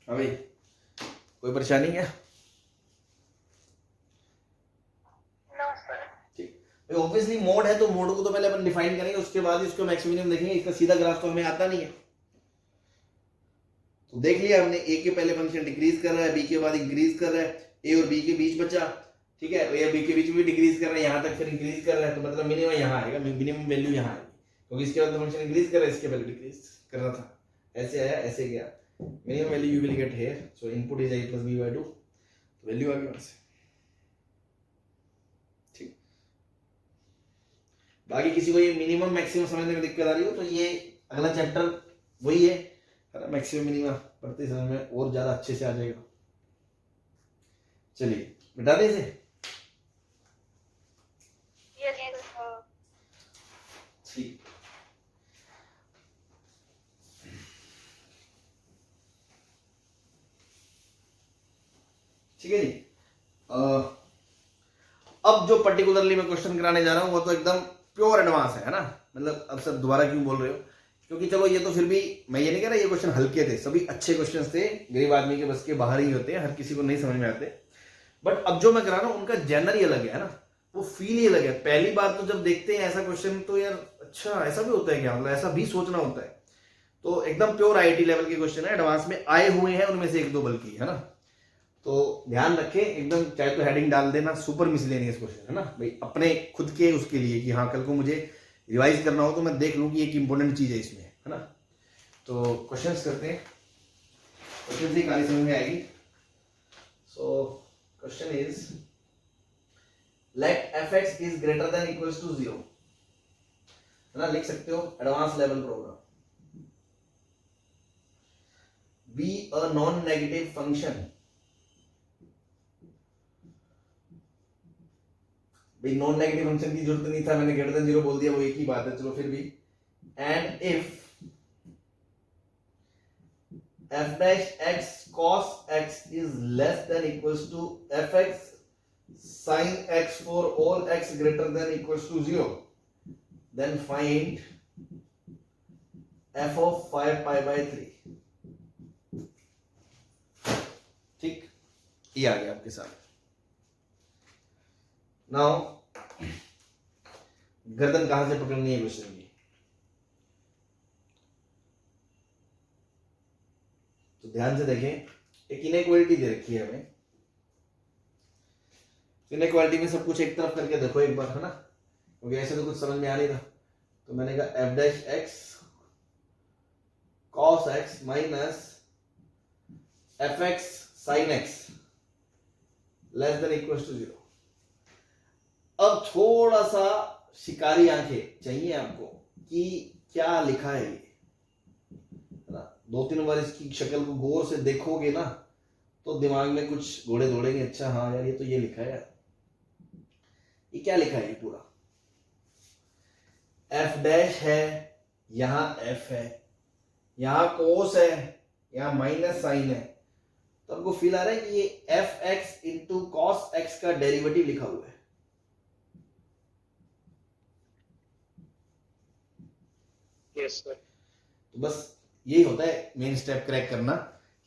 अभी कोई परेशानी है? ऑब्वियसली मोड है तो मोड को तो पहले अपन डिफाइन करेंगे, उसके बाद इसको मैक्स मिनिमम देखेंगे, इसका सीधा ग्राफ तो हमें आता नहीं है, तो देख लिया हमने, ए के पहले फंक्शन डिक्रीज कर रहा है, बी के बाद इंक्रीज कर रहा है, ए और बी के बीच बचा, ठीक है, ए और बी के बीच में भी डिक्रीज कर रहा है, यहाँ तक फिर इंक्रीज कर रहा है, तो मतलब मिनिमम यहाँ आएगा, मिनिमम वैल्यू यहाँ आएगी, क्योंकि इसके बाद फंक्शन इंक्रीज कर रहा है, इसके पहले डिक्रीज कर रहा था, ऐसे आया ऐसे गया, minimum value you will get here, so input is a + b/2, तो वैल्यू आ गई वहां से। ठीक, बाकी किसी को ये मिनिमम मैक्सिमम समझने में दिक्कत आ रही हो तो ये अगला चैप्टर वही है, मैक्सिमम मिनिमम पढ़ते समय में और ज्यादा अच्छे से आ जाएगा। चलिए मिटा दें इसे। Yes, sir. ठीक, ठीक है जी। अब जो पर्टिकुलरली मैं क्वेश्चन कराने जा रहा हूं वो तो एकदम प्योर एडवांस है ना, मतलब अब सब दोबारा क्यों बोल रहे हो, क्योंकि चलो ये तो फिर भी मैं ये नहीं कह रहा ये क्वेश्चन हल्के थे, सभी अच्छे क्वेश्चन थे, गरीब आदमी के बस के बाहर ही होते हैं, हर किसी को नहीं समझ में आते, बट अब जो मैं करा रहा हूं उनका जेनर ही अलग है ना, वो फील ही अलग है। पहली बार तो जब देखते हैं ऐसा क्वेश्चन तो यार अच्छा ऐसा भी होता है क्या, मतलब ऐसा भी सोचना होता है, तो एकदम प्योर आईआईटी लेवल के क्वेश्चन है, एडवांस में आए हुए हैं उनमें से एक दो बल्कि, है ना, तो ध्यान रखें एकदम, चाहे तो हेडिंग डाल देना सुपर मिसलेनियस क्वेश्चन, है ना भाई, अपने खुद के उसके लिए कि हाँ कल को मुझे रिवाइज करना हो तो मैं देख लूं कि एक इंपॉर्टेंट चीज है इसमें, है ना। तो क्वेश्चंस करते हैं, क्वेश्चन से कहानी समझ में आएगी। So question is let fx is greater than equals to 0, है ना, लिख सकते हो advance level program. Be a non negative function, भाई नॉन नेगेटिव फंक्शन की जरूरत नहीं था, मैंने ग्रेटर देन 0 बोल दिया, वो एक ही बात है, चलो फिर भी। And if f dash x cos x is less than equals to fx sin x for all x greater than equals to 0, then find f of 5 pi by 3। ठीक, ये आ गया आपके साथ। नाउ गर्दन कहां से पकड़नी है क्वेश्चन की, तो ध्यान से देखें, एक इनइक्वालिटी दे रखी है हमें, इनइक्वालिटी में सब कुछ एक तरफ करके देखो एक बार, है ना, क्योंकि ऐसे तो कुछ समझ में आ नहीं रहा, तो मैंने कहा f dash x cos x minus fx sin x less than equals to 0। अब थोड़ा सा शिकारी आंखें चाहिए आपको कि क्या लिखा है ये, दो तीन बार इसकी शक्ल को गौर से देखोगे ना तो दिमाग में कुछ घोड़े दौड़ेंगे, अच्छा हाँ यार ये तो ये लिखा है यार, ये क्या लिखा है ये पूरा, f डैश है, यहां f है, यहां cos है, यहां माइनस साइन है, तो आपको फील आ रहा है कि ये fx इंटू कॉस x का डेरिवेटिव लिखा हुआ है। Yes, sir. तो बस यही होता है मेन स्टेप क्रैक करना,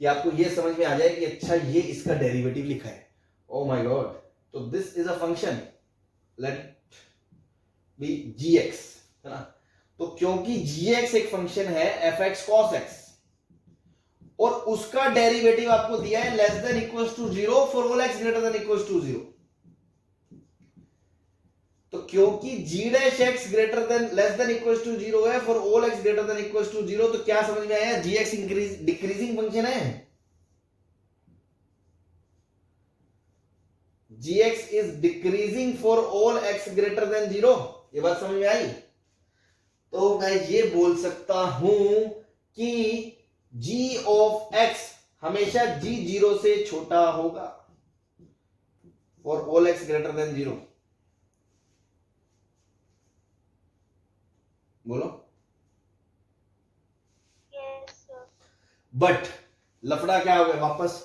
कि आपको ये समझ में आ जाए कि अच्छा ये इसका डेरिवेटिव लिखा है, ओ माय गॉड, तो this is a function let be gx, है ना, तो क्योंकि gx एक फंक्शन है fx cos x और उसका डेरिवेटिव आपको दिया है less than equals to 0 for all x greater than equals to 0, तो क्योंकि g dash x greater than less than equals to 0 है for all x greater than equals to 0, तो क्या समझ में आया, gx डिक्रीजिंग फंक्शन है, gx is decreasing for all x greater than 0, ये बात समझ में आई। तो मैं ये बोल सकता हूं कि g ऑफ x हमेशा g 0 से छोटा होगा for all x greater than 0, बोलो। Yes, sir. बट लफड़ा क्या हो गया वापस,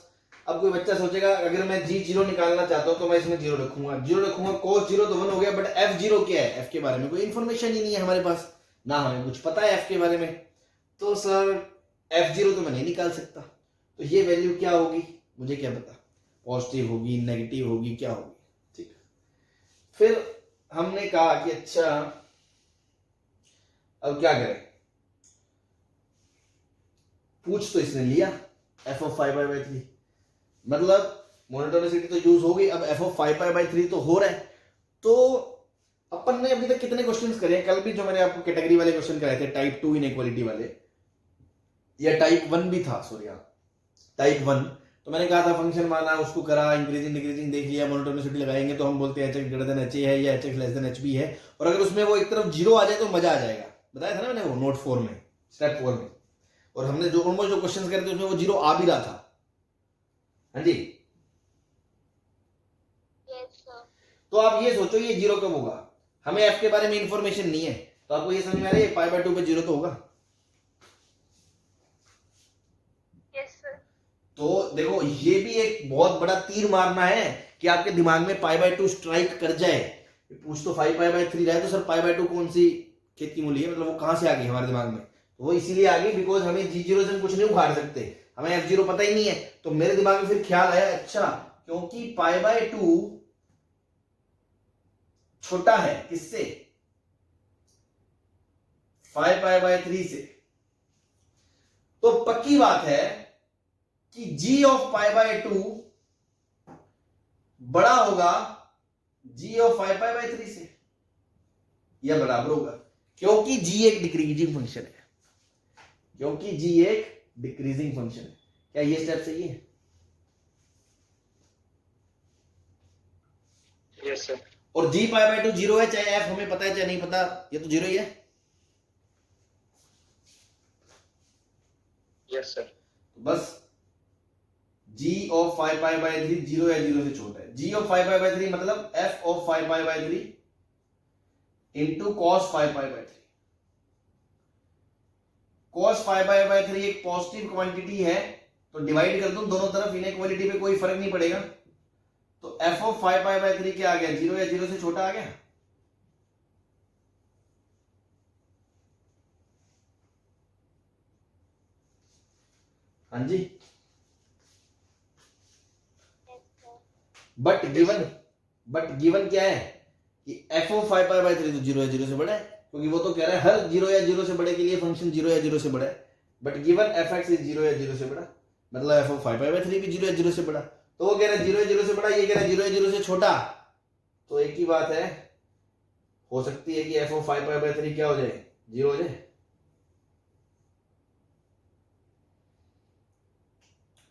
अब कोई बच्चा सोचेगा अगर मैं g 0 निकालना चाहता हूं तो मैं इसमें 0 रखूंगा, 0 रखूंगा, cos 0 तो 1 हो गया, बट f 0 क्या है, f के बारे में कोई इंफॉर्मेशन ही नहीं है हमारे पास, ना हमें कुछ पता है f के बारे में, तो सर f 0 तो मैं नहीं निकाल सकता, तो ये वैल्यू क्या होगी मुझे क्या पता, पॉजिटिव होगी, नेगेटिव होगी, क्या होगी, ठीक। फिर हमने कहा कि अच्छा अब क्या करें, पूछ तो इसने लिया एफ ऑफ 5π/3, मतलब मोनोटोनिसिटी तो यूज हो गई, अब एफ ऑफ 5π/3 तो हो रहा है। तो अपन ने अभी तक कितने क्वेश्चंस करे हैं? कल भी जो मैंने आपको कैटेगरी वाले क्वेश्चन कराए थे, टाइप 2 इनइक्वालिटी वाले, या टाइप 1 भी था, सॉरी हाँ टाइप 1, तो मैंने कहा था फंक्शन माना, उसको करा, इंक्रीजिंग डिक्रीजिंग देख लिया, मोनोटोनिसिटी लगाएंगे तो हम बोलते हैं h x greater than h a है या h x less than h b है, और अगर उसमें वो एक तरफ जीरो आ जाए तो मजा आ जाएगा। बताया था ना मैंने वो नोट 4 में, स्टेप 4 में, और हमने जो ऑलमोस्ट जो क्वेश्चन करे थे उसमें वो जीरो आ भी रहा था। हाँ जी, Yes, sir. तो आप ये सोचो ये जीरो कब होगा, हमें एफ के बारे में इंफॉर्मेशन नहीं है, तो आपको ये समझ में आ रहा है π/2 पे जीरो तो होगा। Yes, sir. तो देखो ये भी एक बहुत बड़ा तीर मारना है कि आपके दिमाग में π/2 स्ट्राइक कर जाए। पूछ तो 5π/3 रहा है, तो सर π/2 कौन सी खेत की मूली है, मतलब वो कहां से आ गई हमारे दिमाग में? तो वो इसीलिए आ गई बिकॉज हमें g0 से हम कुछ नहीं उखाड़ सकते, हमें f0 पता ही नहीं है। तो मेरे दिमाग में फिर ख्याल आया, अच्छा क्योंकि π/2 छोटा है किससे, 5π/3 से, तो पक्की बात है कि g ऑफ π/2 बड़ा होगा g ऑफ 5π/3 से, या बराबर होगा, क्योंकि g एक डिक्रीजिंग फंक्शन है, क्योंकि g एक डिक्रीजिंग फंक्शन है। क्या ये स्टेप सही है? Yes, sir. और g π/2 जीरो है, चाहे f हमें पता है चाहे नहीं पता, ये तो जीरो ही है। Yes, sir. तो बस g ऑफ 5π/3 जीरो या जीरो से छोटा है, g ऑफ 5π/3 मतलब f of 5π/3 into cos 5π/3। cos 5π/3 एक पॉजिटिव क्वांटिटी है, तो डिवाइड कर दूं दोनों तरफ, इनइक्वालिटी पे कोई फर्क नहीं पड़ेगा, तो f ऑफ 5π/3 क्या आ गया, जीरो या जीरो से छोटा आ गया। हाँ जी, Yes, sir. बट गिवन क्या है कि f ऑफ 5π/3 तो जीरो या जीरो से बड़ा है, क्योंकि वो तो कह रहा है हर जीरो या जीरो से बड़े के लिए फंक्शन जीरो या जीरो से बड़ा है, but given f(x) is zero या जीरो से बड़ा, मतलब f ऑफ 5π/3 भी जीरो या जीरो से बड़ा, तो वो कह रहा है जीरो या जीरो से बड़ा, ये कह रहा है जीरो या जीरो से छोटा, तो एक ही बात है, हो सकती है कि f ऑफ 5π/3 क्या हो जाए, जीरो हो जाए।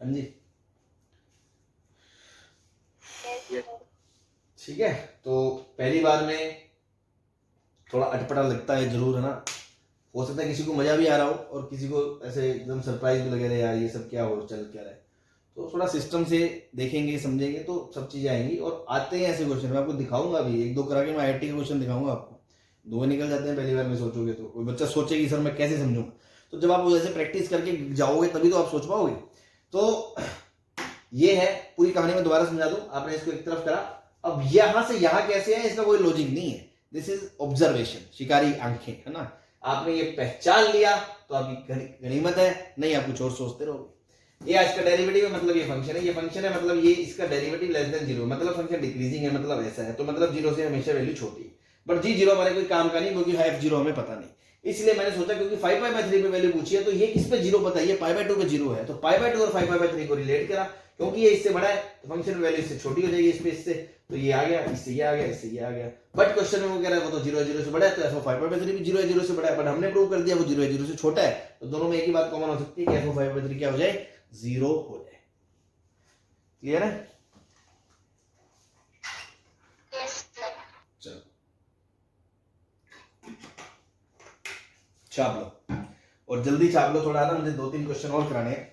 हाँ जी, Yes, sir. ठीक है। तो पहली बार में थोड़ा अटपटा लगता है जरूर, है ना, हो सकता है किसी को मजा भी आ रहा हो और किसी को ऐसे एकदम सरप्राइज भी लगे रहे, यार ये सब क्या हो चल क्या रहा है। तो थोड़ा सिस्टम से देखेंगे समझेंगे तो सब चीजें आएंगी, और आते हैं ऐसे क्वेश्चन, मैं आपको दिखाऊंगा अभी एक दो करा के, मैं आईआईटी का क्वेश्चन दिखाऊंगा आपको, दो निकल जाते हैं पहली बार में सोचोगे तो, कोई बच्चा सोचेगी सर मैं कैसे समझूंगा, तो जब आप ऐसे प्रैक्टिस करके जाओगे तभी तो आप सोच पाओगे। तो ये है पूरी कहानी, में दोबारा समझा दूं, आपने इसको एक तरफ करा, अब यहां से यहां कैसे है इसका कोई लॉजिक नहीं है, दिस इज ऑब्जर्वेशन, शिकारी आंखें, है ना, आपने ये पहचान लिया तो आपकी गनीमत है, नहीं आप कुछ और सोचते रहोगे। ये आज का डेरिवेटिव है, मतलब ये फंक्शन है, ये फंक्शन है मतलब ये इसका डेरिवेटिव लेस देन जीरो, मतलब फंक्शन डिक्रीजिंग है, मतलब ऐसा है, तो मतलब जीरो से हमेशा वैल्यू छोटी है, बट जी जीरो हमारे कोई काम का नहीं, क्योंकि हाफ जीरो हमें पता नहीं, इसलिए मैंने सोचा क्योंकि 5π/3 पे वैल्यू पूछी है तो ये किस पे जीरो पता है, ये π/2 पे जीरो है, तो π/2 और 5π/3 को रिलेट करा, क्योंकि ये इससे बड़ा है तो फंक्शन वैल्यू इससे छोटी हो जाएगी इस पे, इससे तो ये आ गया, इससे ये आ गया, इससे ये आ गया, बट क्वेश्चन में वो कह रहा है वो तो जीरो जीरो से बड़ा है, तो f ऑफ 5π/3 भी जीरो जीरो से बड़ा है, बट हमने प्रूव कर दिया वो जीरो जीरो से छोटा है, तो दोनों में एक ही बात कॉमन हो सकती है कि f ऑफ 5π/3 क्या हो जाए, जीरो हो जाए। क्लियर है? Yes, sir. चलो छाप लो, और जल्दी छाप लो थोड़ा ना, मुझे दो तीन क्वेश्चन और कराने हैं।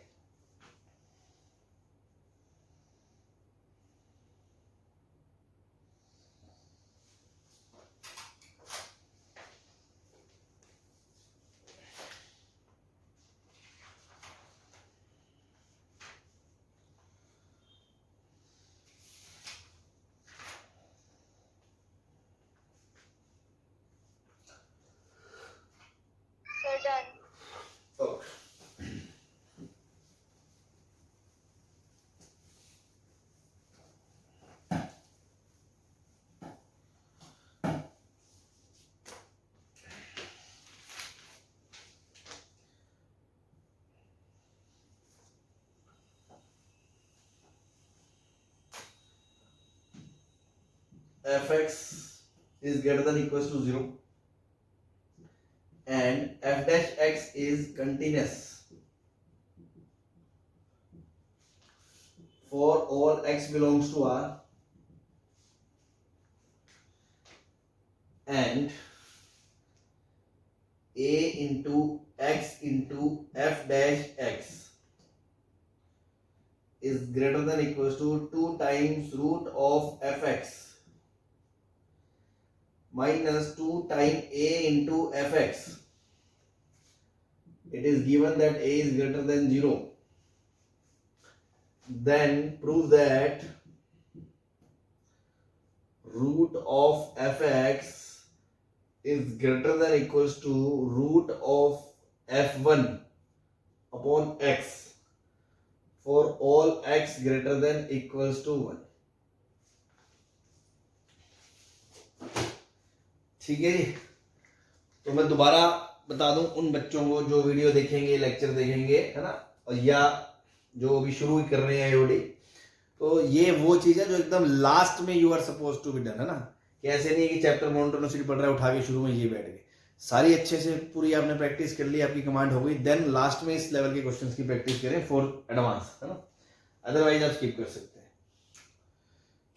Sir, done. Oh. fx is greater than equals to 0 and f dash x is continuous for all x belongs to R and a into x into f dash x is greater than equals to 2 times root of fx minus 2 times a into fx. It is given that a is greater than 0. Then prove that root of fx is greater than equals to root of f1 upon x for all x greater than equals to 1. ठीक है जी। तो मैं दोबारा बता दूं उन बच्चों को जो वीडियो देखेंगे, लेक्चर देखेंगे, है ना, और या जो अभी शुरू कर रहे हैं आईओडी, तो ये वो चीज है जो एकदम लास्ट में you are suppose to be done, है ना, कि ऐसे नहीं है कि चैप्टर मोनोटोनिसिटी पढ़ रहा है उठा के शुरू में ये बैठ गए। सारी अच्छे से पूरी आपने प्रैक्टिस कर ली, आपकी कमांड हो गई, देन लास्ट में इस लेवल के क्वेश्चंस की प्रैक्टिस करें फॉर एडवांस, है ना, अदरवाइज आप स्किप कर सकते हैं।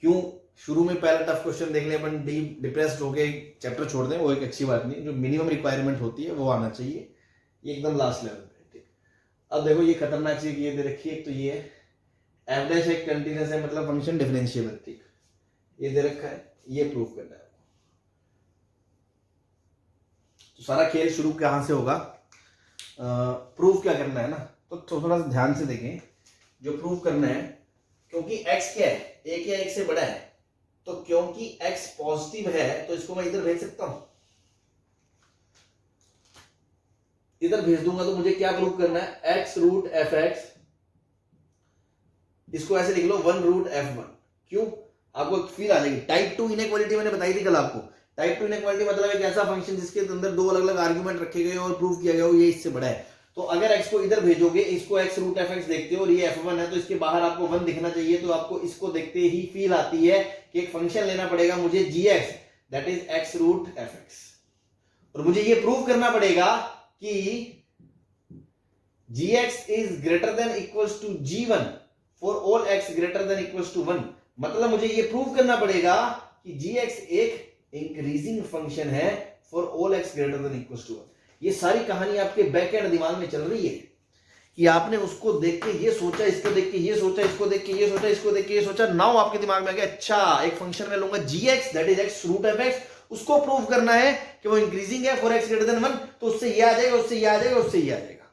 क्यों शुरू में पहला टफ क्वेश्चन देख ले, अपन डिप्रेस्ड होके चैप्टर छोड़ दें, वो एक अच्छी बात नहीं। जो मिनिमम रिक्वायरमेंट होती है वो आना चाहिए, ये एकदम लास्ट लेवल पे। ठीक, अब देखो ये खतरनाक चीज ये दे रखी है, तो ये एफ डैश एक कंटीन्यूअस है, मतलब फंक्शन डिफरेंशिएबल। ठीक, ये दे रखा है, ये प्रूफ करना है। तो सारा खेल शुरू कहां से होगा, प्रूफ क्या करना है ना, तो थोड़ा सा ध्यान से देखें। जो प्रूफ करना है, क्योंकि x क्या है, a क्या x से बड़ा है, तो क्योंकि x पॉजिटिव है तो इसको मैं इधर भेज सकता हूं। इधर भेज दूंगा तो मुझे क्या प्रूफ करना है, x रूट एफ एक्स, इसको ऐसे लिख लो 1 रूट f1। क्यों, आपको फील आ जाएगी। टाइप 2 इनइक्वालिटी मैंने बताई थी कल आपको। टाइप 2 इनइक्वालिटी मतलब एक ऐसा फंक्शन जिसके अंदर दो अलग अलग आर्ग्यूमेंट रखे गए और प्रूफ किया गया हो ये इससे बड़ा है। तो अगर x को इधर भेजोगे, इसको x रूट एफ एक्स देखते हो और ये f1 है, तो इसके बाहर आपको 1 दिखना चाहिए। तो आपको इसको देखते ही फील आती है कि एक फंक्शन लेना पड़ेगा मुझे gx, that is x root f x, और मुझे ये प्रूव करना पड़ेगा कि gx is greater than equals to g1 for all x greater than equals to 1। मतलब मुझे ये प्रूव करना पड़ेगा कि gx एक इंक्रीजिंग फंक्शन है for all x greater than equals to 1। ये सारी कहानी आपके बैक एंड दिमाग में चल रही है कि आपने उसको देख के ये सोचा, इसको देख के ये सोचा, इसको देख के ये सोचा, इसको देख के ये सोचा। नाउ आपके दिमाग में आ गया, अच्छा एक फंक्शन में लूंगा gx that is x root f x, उसको प्रूव करना है कि वो इंक्रीजिंग है फॉर x ग्रेटर देन 1, तो उससे ये आ जाएगा, उससे ये आ जाएगा, उससे ये आ जाएगा।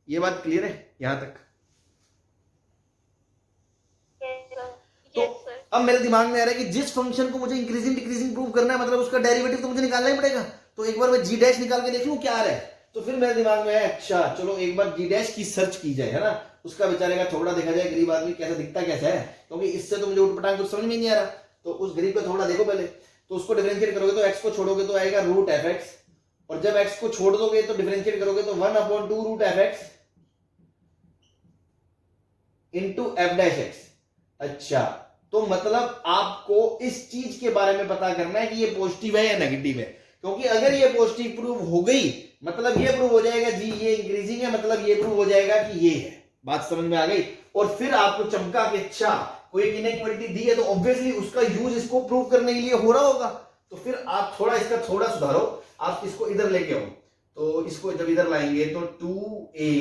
ये बात क्लियर है यहां तक? तो अब मेरे दिमाग में आ रहा है कि जिस फंक्शन को मुझे इंक्रीजिंग डिक्रीजिंग प्रूव करना है, मतलब उसका डेरिवेटिव तो मुझे निकालना ही पड़ेगा। तो एक बार मैं जी डैश निकाल के देख लूं क्या आ रहा है। तो फिर मेरे दिमाग में है, अच्छा चलो एक बार जी डैश की सर्च की जाए, है ना, उसका बेचारे का थोड़ा देखा जाए, गरीब आदमी कैसा दिखता कैसा है, क्योंकि इससे तो मुझे उठपटांग कुछ समझ में नहीं आ रहा। तो उस गरीब का थोड़ा देखो पहले, तो उसको डिफरेंशिएट करोगे तो एक्स को छोड़ोगे तो आएगा रूट एफ एक्स, और जब एक्स को छोड़ दोगे तो डिफरेंशिएट करोगे तो 1/2 root f x into f dash x. अच्छा, तो मतलब आपको इस चीज के बारे में पता करना है कि ये पॉजिटिव है या नेगेटिव है, क्योंकि अगर ये पॉजिटिव प्रूव हो गई मतलब ये प्रूव हो जाएगा जी ये इंक्रीजिंग है, मतलब ये प्रूव हो जाएगा कि ये है। बात समझ में आ गई? और फिर आपको चमका के, अच्छा कोई एक इनइक्वालिटी दी है तो ऑब्वियसली उसका यूज इसको प्रूव करने के लिए हो रहा होगा। तो फिर आप थोड़ा इसका थोड़ा सुधारो, आप इसको इधर लेके आओ। तो इसको जब इधर लाएंगे तो 2a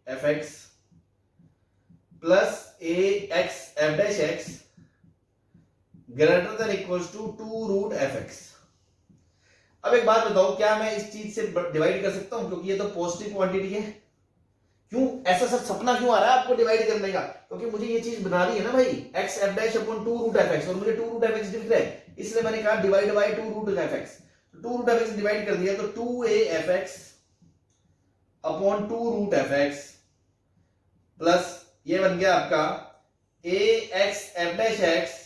f x plus a x f dash x greater than equals to 2 root f x. अब एक बात बताओ, क्या मैं इस चीज से डिवाइड कर सकता हूं, क्योंकि ये तो पॉजिटिव क्वांटिटी है। क्यों ऐसा सर सपना क्यों आ रहा है आपको डिवाइड करने का? क्योंकि मुझे ये चीज बना रही है ना भाई, x f dash upon 2 root f x, और मुझे 2 रूट एफ एक्स दिख रहा है, इसलिए मैंने कहा divide by 2 root f x. 2 root f x divide कर दिया तो 2a f x upon 2 root f x plus ये बन गया आपका a x f dash x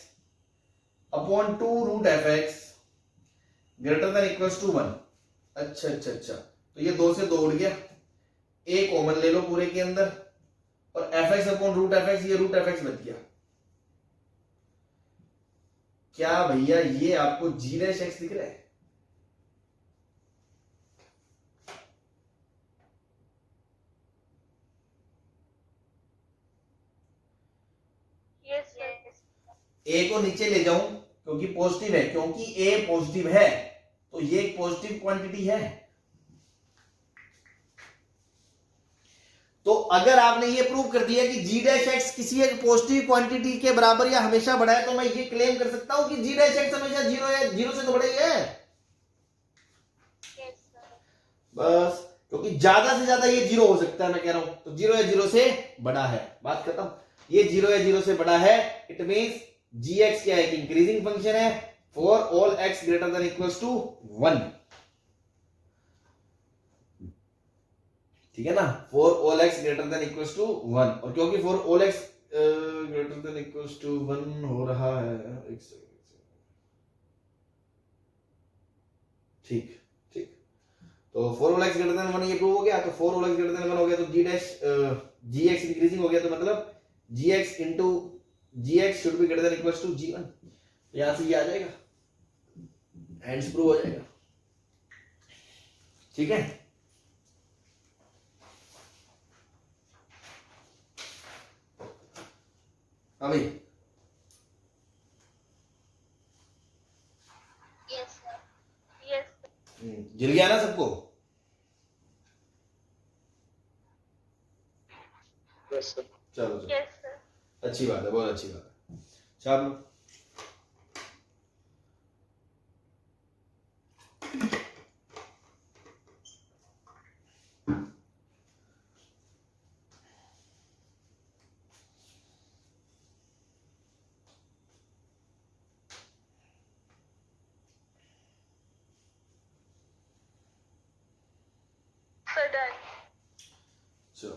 upon 2 root f x greater than equals to 1। अच्छा अच्छा अच्छा, तो ये 2 से 2 उड़ गया, a कॉमन ले लो पूरे के अंदर, और f x upon root f x, ये रूट एफ एक्स बच गया। क्या भैया ये आपको g डैश x दिख रहा है? Yes, sir. a को नीचे ले जाऊं क्योंकि पॉजिटिव है, क्योंकि a पॉजिटिव है तो ये एक पॉजिटिव क्वांटिटी है। तो अगर आपने ये प्रूव कर दिया कि g डैश x किसी एक पॉजिटिव क्वांटिटी के बराबर या हमेशा बड़ा है, तो मैं ये क्लेम कर सकता हूं कि g डैश x हमेशा जीरो है, जीरो से तो बड़ा ही है। Yes, sir. बस, क्योंकि ज्यादा से ज्यादा ये जीरो हो सकता है, मैं कह रहा हूं, तो जीरो या जीरो से बड़ा है, बात खत्म। ये जीरो या जीरो से बड़ा है, इट मींस gx क्या है, एक इंक्रीजिंग फंक्शन है for all x greater than equals to 1, ठीक है ना, for all x greater than equals to 1। और क्योंकि for all x greater than equals to 1 हो रहा है, एक सेकंड, ठीक ठीक, तो for all x greater than 1 ये प्रूव हो गया। तो for all x greater than 1 हो गया तो g डैश gx इंक्रीजिंग हो गया, तो मतलब gx into gx should be greater than equals to g1। यहां से ये आ जाएगा, हैंड्स प्रूव हो जाएगा, ठीक है। अभी Yes, sir. Yes, sir. गिर गया ना सबको? Yes, sir. चलो चलो, Yes, sir. अच्छी बात है, बहुत अच्छी बात है। चलो Sir, done. चलो,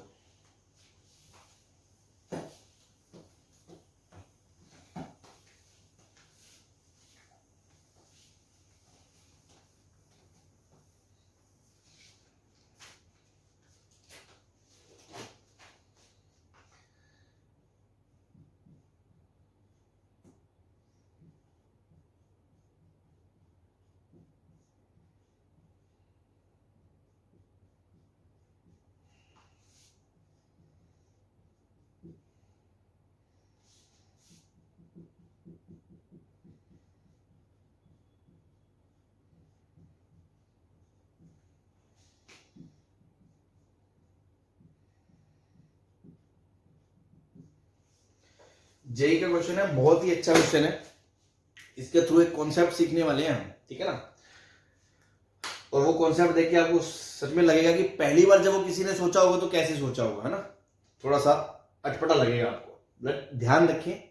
जेई का क्वेश्चन है, बहुत ही अच्छा क्वेश्चन है। इसके थ्रू एक कॉन्सेप्ट सीखने वाले हैं हम, ठीक है ना। और वो कॉन्सेप्ट देख के आपको सच में लगेगा कि पहली बार जब वो किसी ने सोचा होगा तो कैसे सोचा होगा, है ना। थोड़ा सा अटपटा लगेगा आपको, बट ध्यान रखें।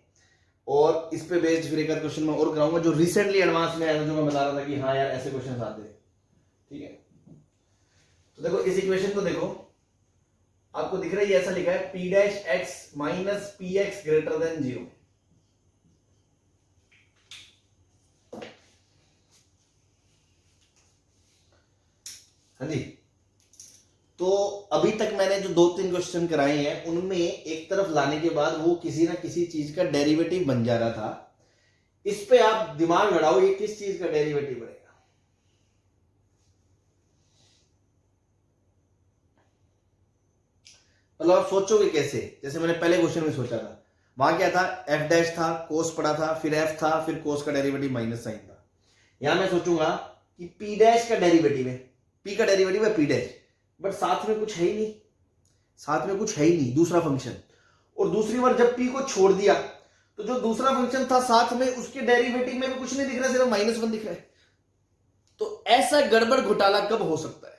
और इस पे बेस्ड फिर एक आध क्वेश्चन मैं और कराऊंगा जो रिसेंटली एडवांस में आया था, जो मैं बता रहा था कि हाँ यार ऐसे क्वेश्चन आते हैं, ठीक है। तो देखो इस इक्वेशन को देखो, आपको दिख रहा है ऐसा लिखा है p dash x minus P X greater than 0। हाँ जी, तो अभी तक मैंने जो 2-3 क्वेश्चन कराए हैं उनमें एक तरफ लाने के बाद वो किसी ना किसी चीज का डेरिवेटिव बन जा रहा था। इस पे आप दिमाग लड़ाओ, ये किस चीज का डेरिवेटिव बनेगा। मतलब आप सोचोगे कैसे, जैसे मैंने पहले क्वेश्चन में सोचा था, वहां क्या था, एफ डैश था, कोस पड़ा था, फिर एफ था, फिर कोस का डेरिवेटिव माइनस साइन था। यहां मैं सोचूंगा कि पी डैश का डेरिवेटिव है, पी का डेरिवेटिव है पी डैश, बट साथ में कुछ है ही नहीं, साथ में कुछ है ही नहीं दूसरा फंक्शन। और दूसरी बार जब पी को छोड़ दिया तो जो दूसरा फंक्शन था साथ में, उसके डेरिवेटिव में भी कुछ नहीं दिख रहा, सिर्फ -1 दिख रहा है। तो ऐसा गड़बड़ घोटाला कब हो सकता है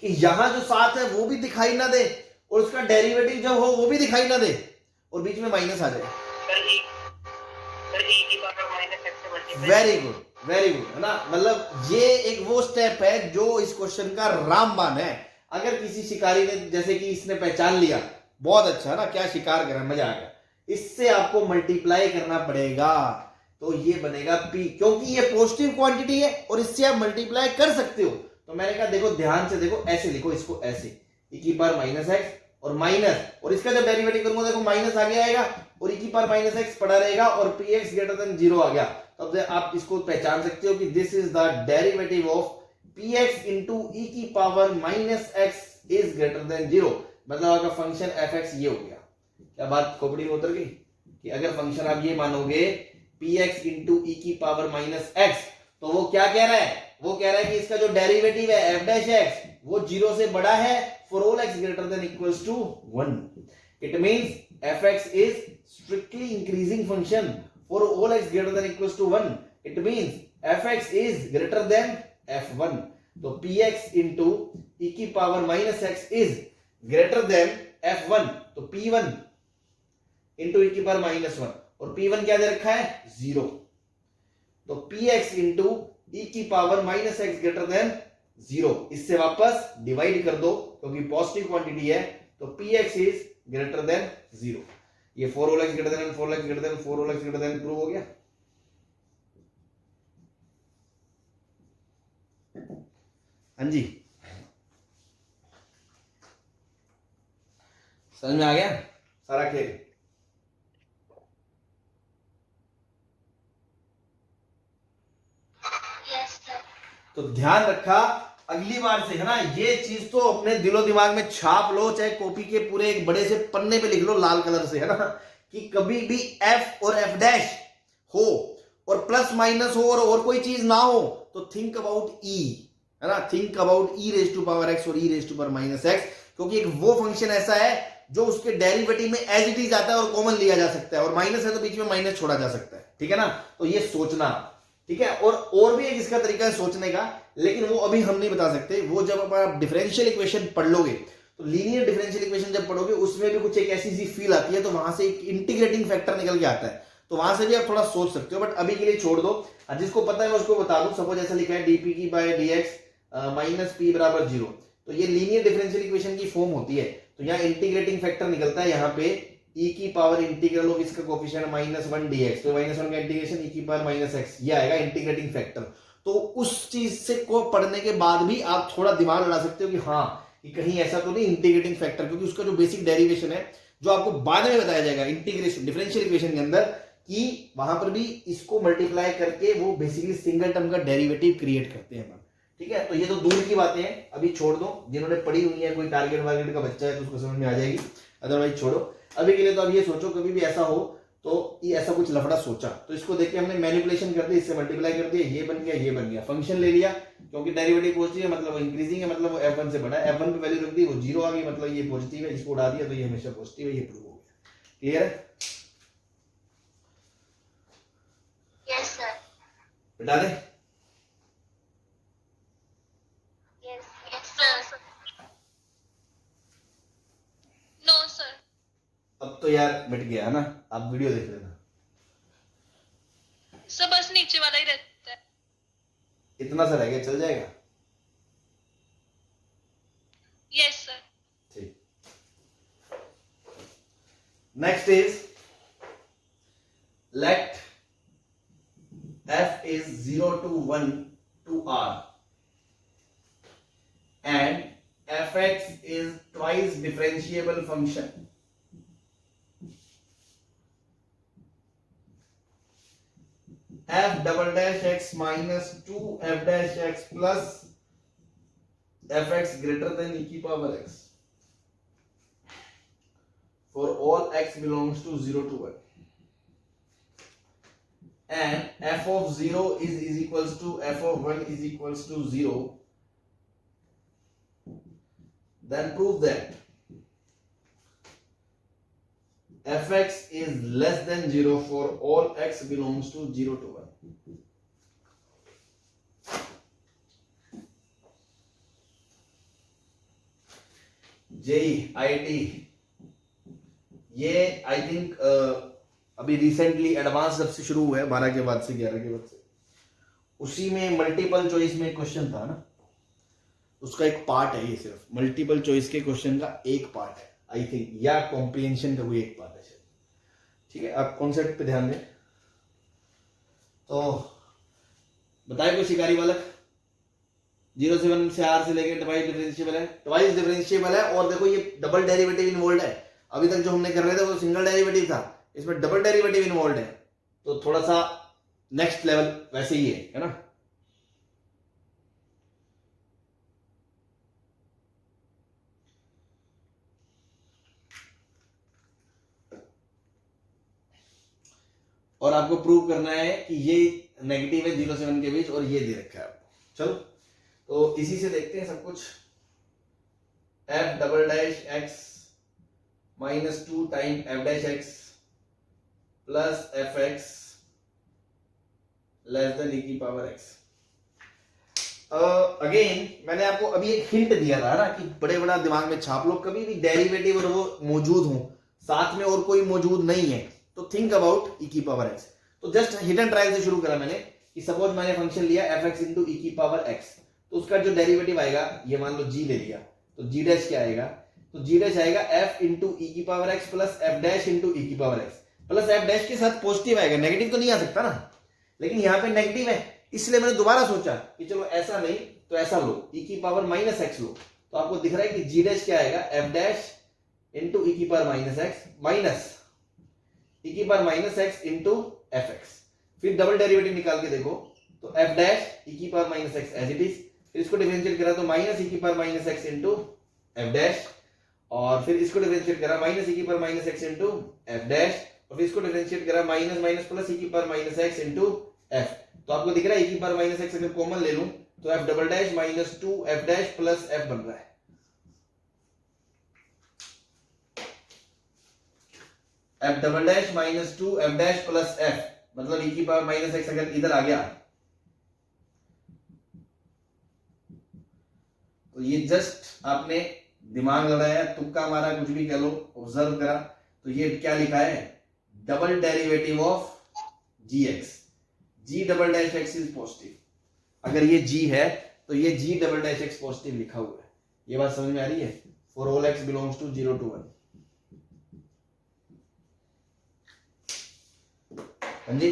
कि यहां जो साथ है वो भी दिखाई ना दे और उसका डेरिवेटिव जब हो वो भी दिखाई ना दे और बीच में माइनस आ जाए। वेरी गुड, वेरी गुड, है ना। मतलब ये एक वो स्टेप है जो इस क्वेश्चन का रामबाण है। अगर किसी शिकारी ने, जैसे कि इसने पहचान लिया, बहुत अच्छा ना, क्या शिकार कर रहा है, मजा आ गया। इससे आपको मल्टीप्लाई करना पड़ेगा, तो ये बनेगा p, क्योंकि ये पॉजिटिव क्वांटिटी है और इससे आप मल्टीप्लाई कर सकते हो। तो मैंने कहा देखो ध्यान से देखो, ऐसे लिखो इसको, ऐसे e की पावर -x और माइनस, और इसका जब डेरिवेटिव करूंगा देखो माइनस आगे आएगा, और e की पावर माइनस एक्स पड़ा रहेगा और पी एक्स ग्रेटर देन 0 आ गया, तब तो आप इसको पहचान सकते हो कि this is the derivative of P X into ई की power minus x is greater than 0। मतलब आपका फंक्शन एफ एक्स ये हो गया। क्या बात खोपड़ी में उतर गई कि अगर फंक्शन आप ये मानोगे पी एक्स इंटू ई की पावर माइनस एक्स, तो वो क्या कह रहा है, वो कह रहा है कि इसका जो डेरिवेटिव है एफ डैश एक्स वो 0 से बड़ा है for all x greater than equals to 1। It means f x is strictly increasing function for all x greater than equals to 1। It means f x is greater than f1। तो px into ई की power minus x is greater than f1। तो p1 into ई की power minus 1, और p1 क्या दे रखा है 0। तो px into ई की power minus x greater than 0, इससे वापस डिवाइड कर दो क्योंकि पॉजिटिव क्वांटिटी है, तो px इज ग्रेटर देन 0। ये 4x greater than 4x greater than 4x greater than prove हो गया। हाँ जी, समझ में आ गया सारा खेल। Yes, sir. तो ध्यान रखा अगली बार से, है ना, ये चीज तो अपने दिलो दिमाग में छाप लो, चाहे कॉपी के पूरे एक बड़े से पन्ने पे लिख लो लाल कलर से, है ना, कि कभी भी एफ और एफ डैश हो और प्लस माइनस हो और कोई चीज ना हो तो थिंक अबाउट ई, है ना, think about E raise to power X और E raise to power minus X, क्योंकि एक वो फंक्शन ऐसा है जो उसके डेरिवेटिव में एज इट इज आता है और कॉमन लिया जा सकता है, और माइनस है तो बीच में माइनस छोड़ा जा सकता है, ठीक है ना। तो ये सोचना, ठीक है। और भी एक इसका तरीका है सोचने का, लेकिन वो अभी हम नहीं बता सकते। वो जब आप डिफरेंशियल इक्वेशन पढ़ लोगे तो लीनियर डिफरेंशियल इक्वेशन जब पढ़ोगे उसमें भी कुछ एक ऐसी सी फील आती है, तो वहां से एक इंटीग्रेटिंग फैक्टर निकल के आता है, तो वहां से भी आप थोड़ा सोच सकते हो, बट अभी के लिए छोड़ दो। जिसको पता है मैं उसको बता दूं। सपोज ऐसा लिखा है डीपी की बाय डीएक्स माइनस पी बराबर 0, तो ये लीनियर डिफरेंशियल इक्वेशन की फॉर्म होती है। तो यहाँ इंटीग्रेटिंग फैक्टर निकलता है यहाँ पे e की पावर इंटीग्रल ऑफ इसका कोफिशिएंट -1 dx, तो -1 का इंटीग्रेशन e की पावर माइनस एक्स, ये आएगा इंटीग्रेटिंग फैक्टर। तो उस चीज से को पढ़ने के बाद भी आप थोड़ा दिमाग लड़ा सकते हो कि हाँ कि कहीं ऐसा तो नहीं इंटीग्रेटिंग फैक्टर, क्योंकि उसका जो बेसिक डेरिवेशन है जो आपको बाद में बताया जाएगा इंटीग्रेशन डिफरेंशियल इक्वेशन के अंदर, कि वहां पर भी इसको मल्टीप्लाई करके वो बेसिकली सिंगल टर्म का डेरिवेटिव क्रिएट करते हैं, ठीक है। तो ये तो दूर की बातें हैं, अभी छोड़ दो। जिन्होंने पढ़ी हुई है, कोई टारगेट वारगेट का बच्चा है तो उसको समझ में आ जाएगी, अदरवाइज छोड़ो। अभी के लिए तो अब ये सोचो कभी भी ऐसा हो तो ये ऐसा कुछ लफड़ा सोचा तो इसको देख के हमने मैनिपुलेशन कर दी, इससे मल्टीप्लाई कर दिया, ये बन गया, ये बन गया, फंक्शन ले लिया, क्योंकि डेरिवेटिव पॉजिटिव है मतलब इंक्रीजिंग है, मतलब वो f1 से बड़ा है, f1 पे वैल्यू रख दी वो 0 आ गई, मतलब ये पॉजिटिव है, इसको उड़ा दिया तो ये हमेशा पॉजिटिव है, ये प्रूव हो गया। क्लियर है? Yes, sir. बता दे। Yes, yes, sir. No, sir. अब तो यार मिट गया है ना, आप वीडियो देख लेना। सर बस नीचे वाला ही रहता है। इतना सा रह गया, चल जाएगा? Yes, sir. ठीक। Next is let f is 0 to 1 to r and fx is twice differentiable function. F double dash x minus 2 f dash x plus fx greater than e की power x for all x belongs to 0 to 1, and f of 0 is equals to f of 1 is equals to 0, then prove that fx is less than 0 for all x belongs to 0 to 1. JEE IT ये I think अभी recently advance जब से शुरू हुआ है 12 के बाद से 11 के बाद से, उसी में मल्टीपल चॉइस में क्वेश्चन था ना, उसका एक पार्ट है ये, सिर्फ मल्टीपल चॉइस के क्वेश्चन का एक पार्ट है आई थिंक, या कॉम्प्रिहेंशन का कोई एक पार्ट है, ठीक है। आप कॉन्सेप्ट पे ध्यान दें। तो बताए कोई शिकारी बालक 0 से 1 से r से लेके ट्वाइस डिफरेंशिएबल है, ट्वाइस डिफरेंशिएबल है, और देखो ये डबल डेरिवेटिव इन्वॉल्व है। अभी तक जो हमने कर रहे थे वो सिंगल डेरिवेटिव था, इसमें डबल डेरिवेटिव इन्वॉल्व है, तो थोड़ा सा नेक्स्ट लेवल वैसे ही है ना। और आपको प्रूव करना है कि ये नेगेटिव है 0 से 1 के बीच और ये दे रखा है आपको। चलो तो इसी से देखते हैं सब कुछ। f double dash x minus 2 time f dash x plus F x less then e की पावर x। अगेन मैंने आपको अभी एक हिंट दिया था ना कि बड़े बड़ा दिमाग में छाप लो, कभी भी डेरिवेटिव और वो मौजूद हो साथ में और कोई मौजूद नहीं है तो थिंक अबाउट e की पावर x। तो जस्ट हिट एंड ट्रायल से शुरू करा मैंने कि सपोज मैंने फंक्शन लिया एफ एक्स इंटू ई की पावर x, तो उसका जो डेरिवेटिव आएगा ये मान लो g ले लिया, तो g डैश क्या आएगा, तो g डैश आएगा f इंटू ई की power x plus F dash into ई की power x plus F dash के साथ पॉजिटिव आएगा, नेगेटिव तो नहीं आ सकता ना, लेकिन यहाँ पे नेगेटिव है इसलिए मैंने दोबारा सोचा कि चलो ऐसा नहीं तो ऐसा लो, e की पावर माइनस x लो, तो आपको दिख रहा है कि g डैश क्या आएगा f डैश इंटू ई की power minus x minus e की power minus x into f x. फिर डबल डेरिवेटिव निकाल के देखो तो f डैश e की power minus x as it is, फिर इसको डिफरेंशिएट करा तो माइनस e की power minus x into f dash, और फिर इसको डिफरेंशिएट करा माइनस e की power minus x into f dash, और फिर इसको डिफरेंशिएट करा माइनस माइनस प्लस e की power minus x into F. तो आपको दिख रहा है e की पावर माइनस x अगर कॉमन ले लूं तो f double dash minus 2 F dash plus f बन रहा है। f double dash minus 2 F dash plus f, मतलब e की पावर माइनस x अगर इधर आ गया तो ये जस्ट आपने दिमाग लगाया, तुक्का मारा, कुछ भी कह लो, ऑब्जर्व करा, तो ये क्या लिखा है, double derivative of gx, g double dash x is positive. अगर ये g है तो ये g double dash x positive लिखा हुआ है। ये बात समझ में आ रही है? For all x belongs to 0 to 1। हाँ जी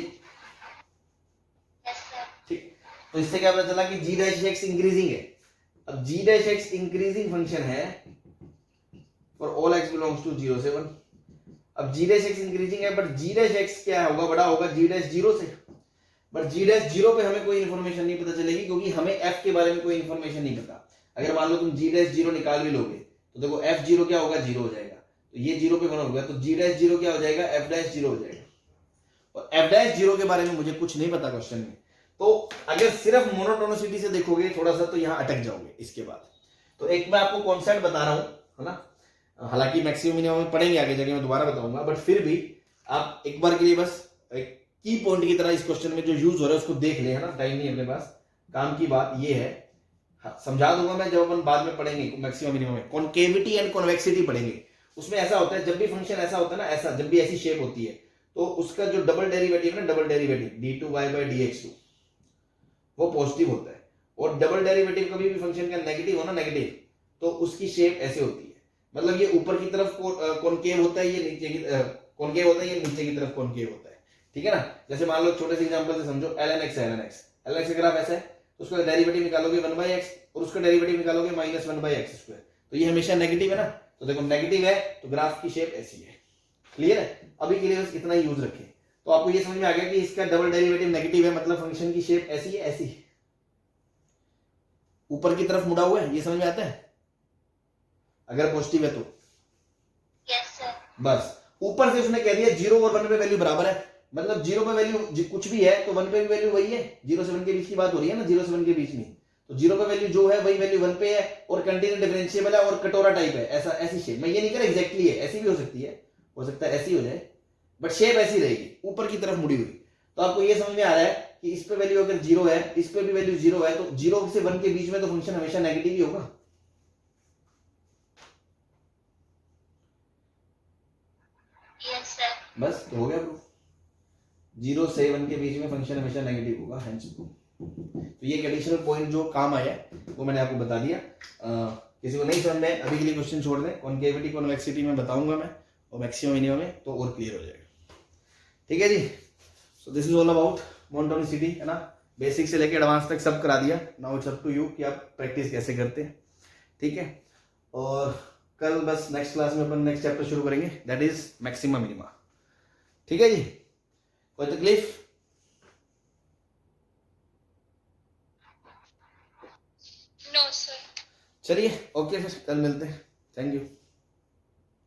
ठीक, तो इससे क्या पता चला कि g डैश x इंक्रीजिंग है। अब g dash x increasing function है for all x belongs to 0 से 1। अब g डैश x इंक्रीजिंग है बट g डैश x क्या होगा, बड़ा होगा g डैश 0 से, बट g डैश 0 पे हमें कोई इंफॉर्मेशन नहीं पता चलेगी क्योंकि हमें f के बारे में कोई इंफॉर्मेशन नहीं पता। अगर मान लो तुम g डैश 0 निकाल भी लोगे तो देखो f 0 क्या होगा, 0 हो जाएगा, तो ये 0 पे 1 हो गया, तो g डैश 0 क्या हो जाएगा, f डैश 0 हो जाएगा, और f डैश 0 के बारे में मुझे कुछ नहीं पता क्वेश्चन में। तो अगर सिर्फ मोनोटोनिसिटी से देखोगे थोड़ा सा तो यहाँ अटक जाओगे। इसके बाद तो एक मैं आपको कॉन्सेप्ट बता रहा हूँ, है ना, हालांकि मैक्सिमम मिनिमम में पढ़ेंगे आगे जाके, मैं दोबारा बताऊंगा, बट फिर भी आप एक बार के लिए बस एक की पॉइंट की तरह इस क्वेश्चन में जो यूज हो रहा है उसको देख ले, है ना, टाइम नहीं है अपने पास। काम की बात ये है, समझा दूंगा मैं जब अपन बाद में पढ़ेंगे मैक्सिमम मिनिमम में, कॉनकेविटी एंड कॉन्वेक्सिटी पढ़ेंगे। उसमें ऐसा होता है जब भी फंक्शन ऐसा होता है ना, ऐसा जब भी ऐसी शेप होती है तो उसका जो डबल डेरिवेटिव है ना, डबल डेरिवेटिव d2y/dx2 वो पॉजिटिव होता है, और डबल डेरिवेटिव कभी भी फंक्शन का नेगेटिव हो ना, नेगेटिव, तो उसकी शेप ऐसे होती है, मतलब ये ऊपर की तरफ कॉनकेव होता है, ये नीचे की कॉनकेव होता है, ये नीचे की तरफ कॉनकेव होता है, ठीक है ना। जैसे मान लो छोटे से एग्जांपल से समझो ln x है, ln x का ग्राफ ऐसा है, तो उसका डेरिवेटिव निकालोगे 1/x और उसका डेरिवेटिव निकालोगे -1/x², तो ये हमेशा नेगेटिव है ना, तो देखो नेगेटिव है तो ग्राफ की शेप ऐसी है। क्लियर है? अभी के लिए बस इतना ही यूज रखें। तो आपको ये समझ में आ गया कि इसका डबल डेरिवेटिव नेगेटिव है, मतलब फंक्शन की शेप ऐसी है, ऐसी ऊपर की तरफ मुड़ा हुआ है, ये समझ में आता है अगर पॉजिटिव है तो। Yes sir. बस ऊपर से उसने कह दिया 0 और 1 पे वैल्यू बराबर है, मतलब 0 पे वैल्यू कुछ भी है तो 1 पे भी वैल्यू वही है। 0 से 1 के बीच की बात हो रही है ना, 0 से 1 के बीच में, तो 0 पे वैल्यू जो है वही वैल्यू 1 पे है, और कंटीन्यू डिफरेंशिएबल है और कटोरा टाइप है, ऐसा ऐसी शेप। मैं ये नहीं कह रहा एग्जैक्टली है, ऐसी भी हो सकती है, हो सकता है ऐसी हो जाए, बट शेप ऐसी रहेगी ऊपर की तरफ मुड़ी हुई। तो आपको ये समझ में आ रहा है कि इस पे वैल्यू अगर 0 है, इस पे भी वैल्यू 0 है, तो 0 से 1 के बीच में तो फंक्शन हमेशा नेगेटिव ही होगा। Yes sir. बस तो हो गया प्रूफ, 0 से 1 के बीच में फंक्शन हमेशा नेगेटिव होगा, हेंस प्रूफ। तो ये एडिशनल पॉइंट जो काम आया वो मैंने आपको बता दिया। किसी को नहीं समझ में अभी के लिए क्वेश्चन छोड़ दें, कॉनकेविटी कॉन्वेक्सिटी में बताऊंगा मैं, और मैक्सिमम मिनिमम में तो और क्लियर हो जाएगा। ठीक है जी, so this is all about monotonicity, है ना, बेसिक से लेकर एडवांस तक सब करा दिया। Now it's up to you कि आप प्रैक्टिस कैसे करते हैं। ठीक है, और कल बस नेक्स्ट क्लास में अपन नेक्स्ट चैप्टर शुरू करेंगे, दैट इज मैक्सिमम मिनिमा। ठीक है जी, कोई तकलीफ? No, sir. चलिए ओके, फिर कल मिलते हैं। Thank you.